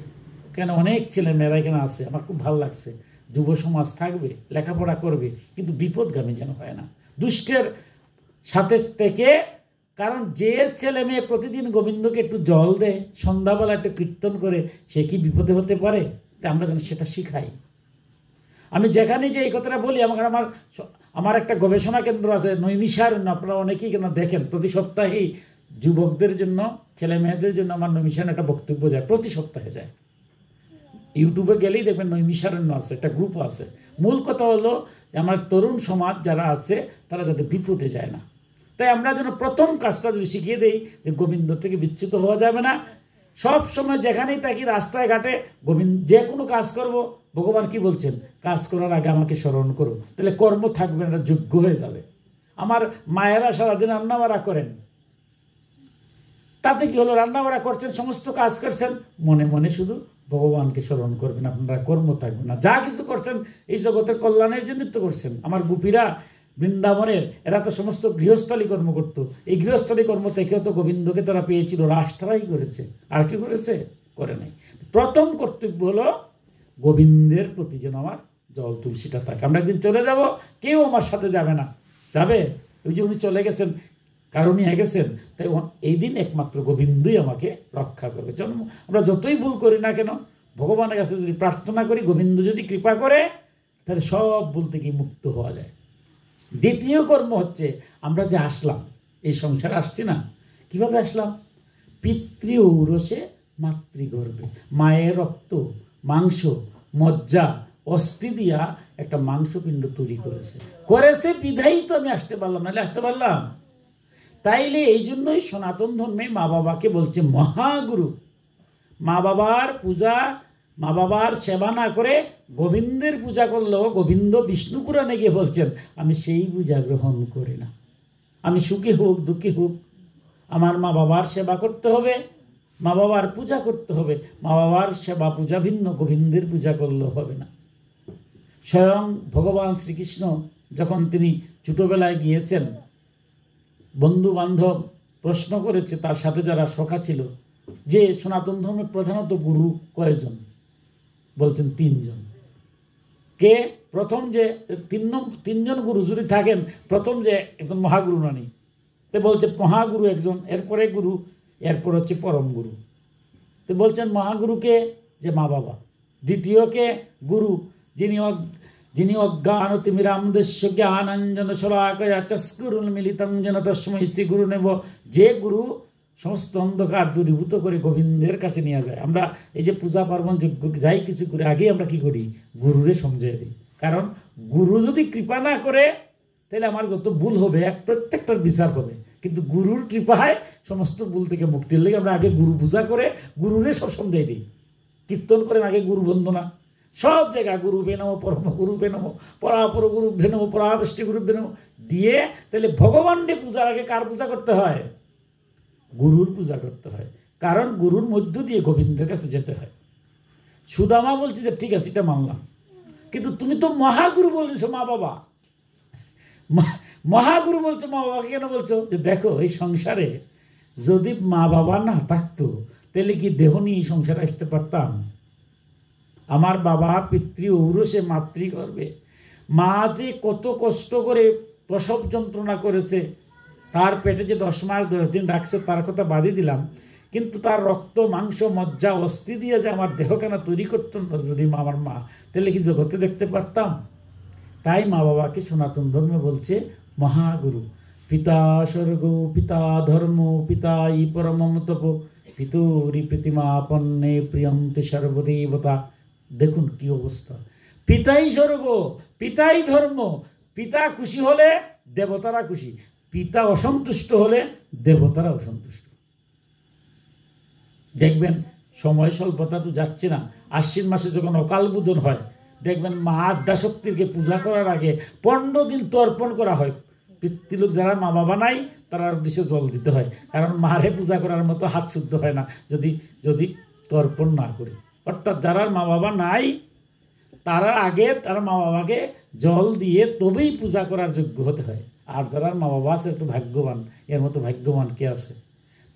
কেন অনেক ছেলেমেয়েরা এখানে আছে, আমার খুব ভালো লাগছে। যুব সমাজ থাকবে, লেখাপড়া করবে, কিন্তু বিপদগামী যেন হয় না, দুষ্টের সাথে থেকে। কারণ যে ছেলে মেয়ে প্রতিদিন গোবিন্দকে একটু জল দেয়, সন্ধ্যাবেলা একটু কীর্তন করে, সে কি বিপদে হতে পারে? তা আমরা যেন সেটা শিখাই। আমি যেখানে যে এই কথাটা বলি, আমার একটা গবেষণা কেন্দ্র আছে নৈমিষারণ্য, আপনারা অনেকেই কেন দেখেন, প্রতি সপ্তাহেই যুবকদের জন্য, ছেলে মেয়েদের জন্য আমার নৈমিষারণ্য একটা বক্তব্য যায়, প্রতি সপ্তাহে যায়। ইউটিউবে গেলেই দেখবেন নৈমিষারণ্য আছে, একটা গ্রুপ আছে। মূল কথা হলো আমার তরুণ সমাজ যারা আছে তারা যাতে বিপদে যায় না। তাই আমরা যেন প্রথম কাজটা যদি শিখিয়ে দেই যে গোবিন্দ থেকে বিচ্যুত হওয়া যাবে না। সব সময় যেখানেই থাকি, রাস্তায় ঘাটে গোবিন্দ, যে কোনো কাজ করব, ভগবান কি বলছেন, কাজ করার আগে আমাকে স্মরণ করো, তাহলে কর্ম থাকবে না, যোগ্য হয়ে যাবে। আমার মায়েরা সারাদিন রান্নাবাড়া করেন, তাতে কি হলো, রান্নাবাড়া করছেন, সমস্ত কাজ করছেন, মনে মনে শুধু ভগবানকে স্মরণ করবেন, আপনারা কর্ম থাকবে না। যা কিছু করছেন এই জগতের কল্যাণের জন্য তো করছেন। আমার গোপীরা বৃন্দাবনের, এরা তো সমস্ত গৃহস্থলী কর্ম করতো। এই গৃহস্থলী কর্ম থেকেও তো গোবিন্দকে তারা পেয়েছিল, রাস তারাই করেছে, আর কি করেছে? করে নাই। প্রথম কর্তব্য হলো গোবিন্দের প্রতি যেন আমার জল তুলসীটা থাকে। আমরা একদিন চলে যাব, কেউ আমার সাথে যাবে না, যাবে ওই যে উনি চলে গেছেন, কারণই হয়ে গেছেন, তাই এই দিন একমাত্র গোবিন্দই আমাকে রক্ষা করবে। জন্ম আমরা যতই ভুল করি না কেন, ভগবানের কাছে যদি প্রার্থনা করি, গোবিন্দ যদি কৃপা করে, তাহলে সব ভুল থেকে মুক্ত হওয়া যায়। দ্বিতীয় কর্ম হচ্ছে, আমরা যে আসলাম, এই সংসারে আসছি না, কিভাবে আসলাম? পিতৃ ঔরসে মাতৃগর্ভে, মায়ের রক্ত, মাংস, মজ্জা, অস্থি দিয়া একটা মাংসপিণ্ড তৈরি করেছে বিধাই তো আমি আসতে পারলাম, নাহলে আসতে পারলাম? তাইলে এই জন্যই সনাতন ধর্মে মা বাবাকে বলছে মহাগুরু। মা বাবার পূজা মা বাবার সেবা না করে গোবিন্দের পূজা করলেও গোবিন্দ বিষ্ণু পুরাণে গিয়ে বলছেন আমি সেই পূজা গ্রহণ করি না। আমি সুখী হোক দুঃখী হোক আমার মা বাবার সেবা করতে হবে, মা বাবার পূজা করতে হবে। মা বাবার সেবা পূজা ভিন্ন, গোবিন্দের পূজা করলেও হবে না। স্বয়ং ভগবান শ্রীকৃষ্ণ যখন তিনি ছোটোবেলায় গিয়েছেন, বন্ধু বান্ধব প্রশ্ন করেছে, তার সাথে যারা সখা ছিল, যে সনাতন ধর্মে প্রধানত গুরু কয়জন? বলছেন 3 জন। কে? প্রথম যে তিনজন গুরু যদি থাকেন, প্রথম যে একজন মহাগুরু নানি, তো বলছে মহাগুরু একজন, এরপরে গুরু, এরপর হচ্ছে পরম গুরু। তো বলছেন মহাগুরুকে, যে মা বাবা। দ্বিতীয়কে গুরু, যিনি অজ্ঞানতিমিরান্ধস্য জ্ঞানাঞ্জন শলাকয়া চক্ষুরুন্মিলিতং যেন তস্मै শ্রী গুরু নেব, যে গুরু সমস্ত অন্ধকার দূরীভূত করে গোবিন্দের কাছে নিয়ে যায়। আমরা এই যে পূজা পার্বণ যজ্ঞ যাই কিছু করে আগে আমরা কি করি? গুরুরে সমঝাই দিই। কারণ গুরু যদি কৃপা না করে তাহলে আমার যত ভুল হবে প্রত্যেকটার বিচার হবে, কিন্তু গুরুর কৃপায় সমস্ত ভুল থেকে মুক্তির লেগে আমরা আগে গুরু পূজা করে গুরুরে সব সমঝাই দিই। কীর্তন করেন আগে গুরু বন্দনা, সব জায়গায় গুরু বেনম, পরম গুরু বেনম, পরাপর গুরু বেনম, পরাবৃষ্টি গুরু বেনম দিয়ে, তাহলে ভগবানকে পূজার আগে কার পূজা করতে হয়? গুরুর পূজা করতে হয়। কারণ গুরুর মধ্য দিয়ে গোবিন্দের কাছে যেতে হয়। সুদামা বলছে যে ঠিক আছে, এটা মানলাম, কিন্তু তুমি তো মহাগুরু বলেছো মা বাবা, মহাগুরু বলছো মা বাবাকে কেন বলছো? যে দেখো এই সংসারে যদি মা বাবা না থাকতো তাহলে কি দেহ নিয়ে এই সংসারে আসতে পারতাম? আমার বাবা পিতৃ ঔরসে মাতৃগর্ভে, মা যে কত কষ্ট করে প্রসব যন্ত্রণা করেছে, তার পেটে যে 10 মাস 10 দিন রাখছে তার কথা বাদই দিলাম, কিন্তু তার রক্ত মাংস মজ্জা অস্থি দিয়ে যে আমার দেহখানা তৈরি করতো না যদি আমার মা, তাহলে কি জগতে দেখতে পারতাম? তাই মা বাবাকে সনাতন ধর্মে বলছে মহাগুরু। পিতা স্বর্গ পিতা ধর্ম পিতা ই পরমম তপ পিতরি প্রতিমাপন্নে প্রিয়ন্তে সর্বদেবতা। দেখুন কি অবস্থা! পিতাই স্বর্গ, পিতাই ধর্ম। পিতা খুশি হলে দেবতারা খুশি, পিতা অসন্তুষ্ট হলে দেবতারা অসন্তুষ্ট। দেখবেন সময় স্বল্পতা তো যাচ্ছে না, আশ্বিন মাসে যখন অকাল বোধন হয়, দেখবেন মা আদ্যাশক্তিকে পূজা করার আগে 15 দিন তর্পণ করা হয়। পিতৃলোক যারা মা বাবা নাই তারা উদ্দেশ্যে জল দিতে হয়, কারণ মারে পূজা করার মতো হাত শুদ্ধ হয় না যদি যদি তর্পণ না করি। অর্থাৎ যারা মা বাবা নাই তারা আগে তারা মা বাবাকে জল দিয়ে তবেই পূজা করার যোগ্য হতে হয়। আর যারা মা বাবা আছে একটু ভাগ্যবান, এর মতো ভাগ্যবান কে আছে?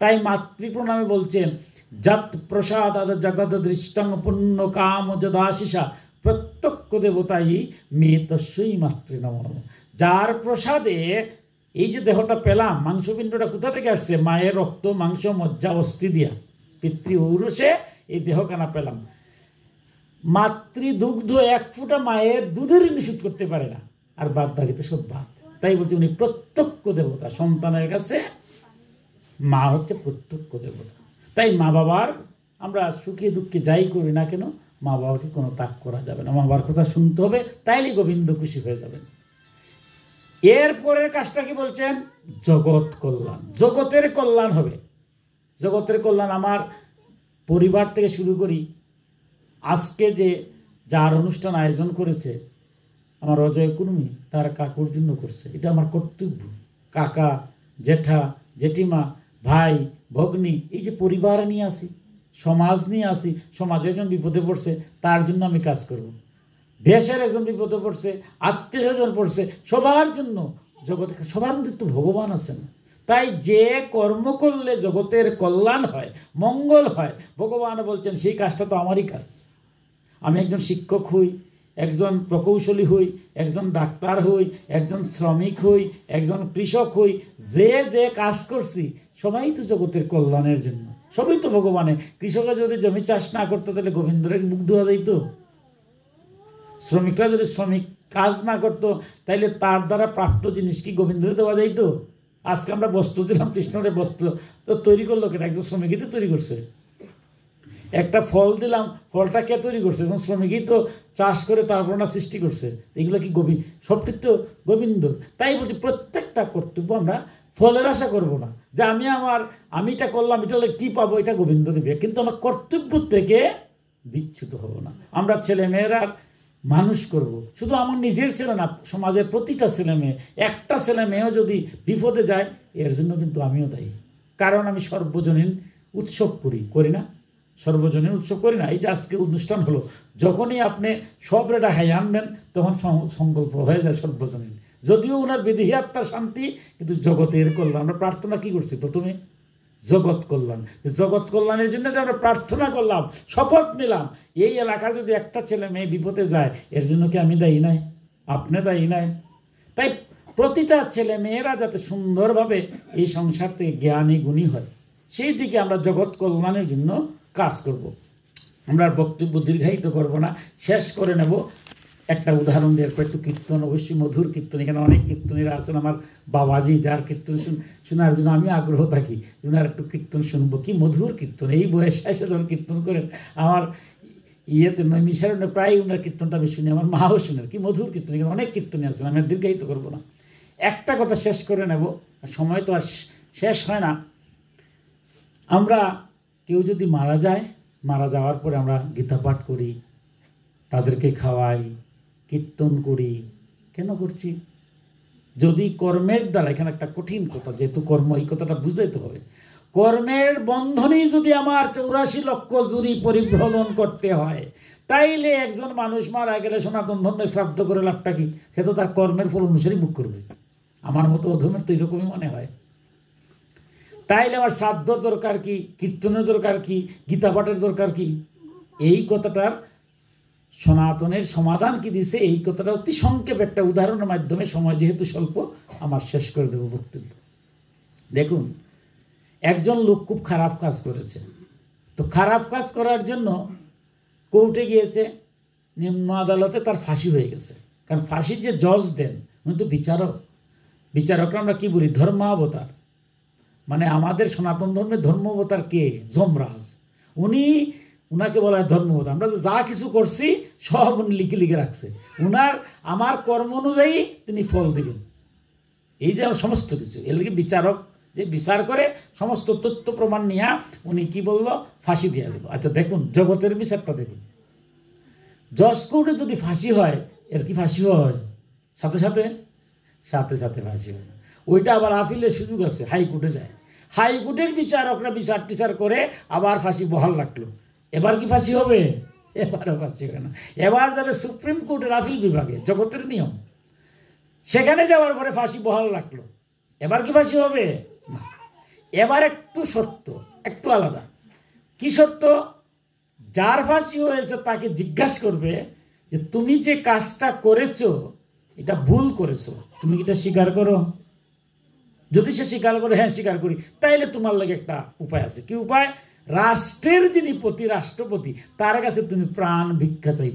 তাই মাতৃপ্রণামে বলছেন যৎ প্রসাদ জগৎ দৃষ্টং পুণ্য কাম যদাশিসা প্রত্যক্ষ দেবতাই মে তস্যই মাতৃনম। যার প্রসাদে এই যে দেহটা পেলাম, মাংসপিণ্ডটা কোথা থেকে আসছে? মায়ের রক্ত মাংস মজ্জা অস্থি দিয়া পিতৃ ঔরসে এই দেহখানা পেলাম। মাতৃদুগ্ধ 1 ফোঁটা মায়ের দুধের নিষেধ করতে পারে না, আর বাদ বাকিতে সব বাদ। তাই বলছে উনি প্রত্যক্ষ দেবতা। সন্তানের কাছে মা হচ্ছে প্রত্যক্ষ দেবতা। তাই মা বাবার আমরা সুখে দুঃখে যাই করি না কেন, মা বাবাকে কোনো ত্যাগ করা যাবে না, মা বাবার কথা শুনতে হবে, তাইলে গোবিন্দ খুশি হয়ে যাবেন। এরপরের কাজটা কি বলছেন? জগৎ কল্যাণ। জগতের কল্যাণ হবে। জগতের কল্যাণ আমার পরিবার থেকে শুরু করি। আজকে যে যার অনুষ্ঠান আয়োজন করেছে আমার অজয় কুর্মী, তার কাকুর জন্য করছে, এটা আমার কর্তব্য। কাকা জেঠা জেঠিমা ভাই ভগ্নী, এই যে পরিবার নিয়ে আসি, সমাজ নিয়ে আসি, সমাজে একজন বিপদে পড়ছে তার জন্য আমি কাজ করব। দেশের একজন বিপদে পড়ছে, আত্মীয় স্বজন পড়ছে, সবার জন্য। জগতে সবার মধ্যে তো ভগবান আছেন। তাই যে কর্ম করলে জগতের কল্যাণ হয়, মঙ্গল হয়, ভগবান বলছেন সেই কাজটা তো আমারই কাজ। আমি একজন শিক্ষক হই, একজন প্রকৌশলী হই, একজন ডাক্তার হই, একজন শ্রমিক হই, একজন কৃষক হই, যে যে কাজ করছি সবাই তো জগতের কল্যাণের জন্য, সবই তো ভগবানের। কৃষকরা যদি জমি চাষ না করতো তাহলে গোবিন্দরের মুখ ধোয়া যাইতো। শ্রমিকরা যদি শ্রমিক কাজ না করতো তাইলে তার দ্বারা প্রাপ্ত জিনিস কি গোবিন্দরে দেওয়া যাইতো? আজকে আমরা বস্ত্র দিলাম, কৃষ্ণরে বস্ত্র তো তৈরি করলো কেন? একজন শ্রমিকই তো তৈরি করছে। একটা ফল দিলাম, ফলটা কে তৈরি করছে? এবং শ্রমিকই তো চাষ করে তারপর না সৃষ্টি করছে। এগুলো কি সবটি তো গোবিন্দ। তাই বলছি প্রত্যেকটা কর্তব্য আমরা ফলের আশা করব না, যে আমি এটা করলাম, এটা হলে কী পাবো, এটা গোবিন্দ দেবে। কিন্তু আমার কর্তব্য থেকে বিচ্যুত হব না। আমরা ছেলে মেয়েরা মানুষ করব, শুধু আমার নিজের ছেলে না, সমাজের প্রতিটা ছেলে মেয়ে, একটা ছেলে মেয়েও যদি বিপদে যায় এর জন্য কিন্তু আমিও দায়ী। কারণ আমি সর্বজনীন উৎসব করি না, সর্বজনীন উৎসব করি না। এই যে আজকে অনুষ্ঠান হলো, যখনই আপনি সব রেটা খাই আনবেন তখন সংকল্প হয়ে যায় সর্বজনীন। যদিও ওনার বিধি আত্মার শান্তি, কিন্তু জগতের কল্যাণ। আমরা প্রার্থনা কি করছি প্রথমে? জগৎ কল্যাণ। জগৎ কল্যাণের জন্য যে আমরা প্রার্থনা করলাম, শপথ নিলাম, এই এলাকা যদি একটা ছেলে মেয়ে বিপদে যায় এর জন্য কি আমি দায়ী নাই? আপনি দায়ী নাই? তাই প্রতিটা ছেলে মেয়েরা যাতে সুন্দরভাবে এই সংসার থেকে জ্ঞানী গুণী হয়, সেই দিকে আমরা জগৎ কল্যাণের জন্য কাজ করব। আমরা বক্তব্য দীর্ঘায়িত করব না, শেষ করে নেব একটা উদাহরণ দিয়ে। একটু কীর্তন, অবশ্যই মধুর কীর্তন। এখানে অনেক কীর্তনীরা আছেন, আমার বাবাজি, যার কীর্তন শোনার জন্য আমি আগ্রহ থাকি। ওনার একটু কীর্তন শুনবো, কি মধুর কীর্তন। এই বয়সে এসে যখন কীর্তন করেন, আমার ইয়েতে মিশারণে প্রায় ওনার কীর্তনটা আমি শুনি, আমার মাও শুনেন, কি মধুর কীর্তন। এখানে অনেক কীর্তনী আছেন, আমি আর দীর্ঘায়িত করবো না, একটা কথা শেষ করে নেব, সময় তো আর শেষ হয় না। আমরা কেউ যদি মারা যায়, মারা যাওয়ার পরে আমরা গীতা পাঠ করি, তাদেরকে খাওয়াই, কীর্তন করি। কেন করছি? যদি কর্মের দ্বারা, এখানে একটা কঠিন কথা, যেহেতু কর্ম, এই কথাটা বুঝাইতে হবে, কর্মের বন্ধনেই যদি আমার 84 লক্ষ জুরি পরিভ্রমণ করতে হয়, তাইলে একজন মানুষ মারা গেলে সনাতন ধর্মে শ্রাদ্ধ করে লাভটা কি? সে তো তার কর্মের ফল অনুসারে মুখ করবে। আমার মতো অধমের তো এরকমই মনে হয়। তাইলে আমার শ্রাদ্ধ দরকার কি? কীর্তনের দরকার কি? গীতা পাঠের দরকার কি? এই কথাটার সনাতনের সমাধান কি দিছে, এই কথাটা অতি সংক্ষেপ একটা উদাহরণের মাধ্যমে, সময় যেহেতু স্বল্প, আমার শেষ করে দেব বক্তব্য। দেখুন, একজন লোক খুব খারাপ কাজ করেছে, তো খারাপ কাজ করার জন্য কোর্টে গিয়েছে, নিম্ন আদালতে তার ফাঁসি হয়ে গেছে। কারণ ফাঁসির যে জজ দেন উনি তো বিচারক। বিচারকরা আমরা কি বলি? ধর্মাবতার। মানে আমাদের সনাতন ধর্মের ধর্মাবতার কে? যমরাজ। উনাকে বলা হয় ধর্মাবতার। আমরা যা কিছু করছি সব উনি লিখে রাখছে। আমার কর্ম অনুযায়ী তিনি ফল দিবেন। এই যে আমার সমস্ত কিছু, এর লিগে বিচারক যে বিচার করে সমস্ত তথ্য প্রমাণ নিয়ে উনি কি বললো? ফাঁসি দিয়ে দিল। আচ্ছা দেখুন, জগতের বিচারটা দেখুন। জজ কোর্টে যদি ফাঁসি হয়, এর কি ফাঁসি হয়? সাথে সাথে ফাঁসি হয় না। ওইটা আবার আপিলের সুযোগ আছে, হাইকোর্টে যায়। হাইকোর্টের বিচারকরা বিচার টিচার করে আবার ফাঁসি বহাল রাখলো। এবার কি ফাঁসি হবে? এবারও ফাঁসি হবে না। এবার যাবে সুপ্রিম কোর্টের আপিল বিভাগে, জগতের নিয়ম, সেখানে যাওয়ার পরে ফাঁসি বহাল রাখলো। এবার কি ফাঁসি হবে? না। এবার একটু শর্ত, একটু আলাদা। কি শর্ত? যার ফাঁসি হয়েছে তাকে জিজ্ঞাসা করবে যে তুমি যে কাজটা করেছো এটা ভুল করেছো, তুমি এটা স্বীকার করো? যদি সে স্বীকার করে, হ্যাঁ স্বীকার করি, তাইলে তোমার লাগে একটা উপায় আছে। কি উপায়? রাষ্ট্রের যিনি রাষ্ট্রপতি, তার কাছে তুমি প্রাণ ভিক্ষা চাইবে।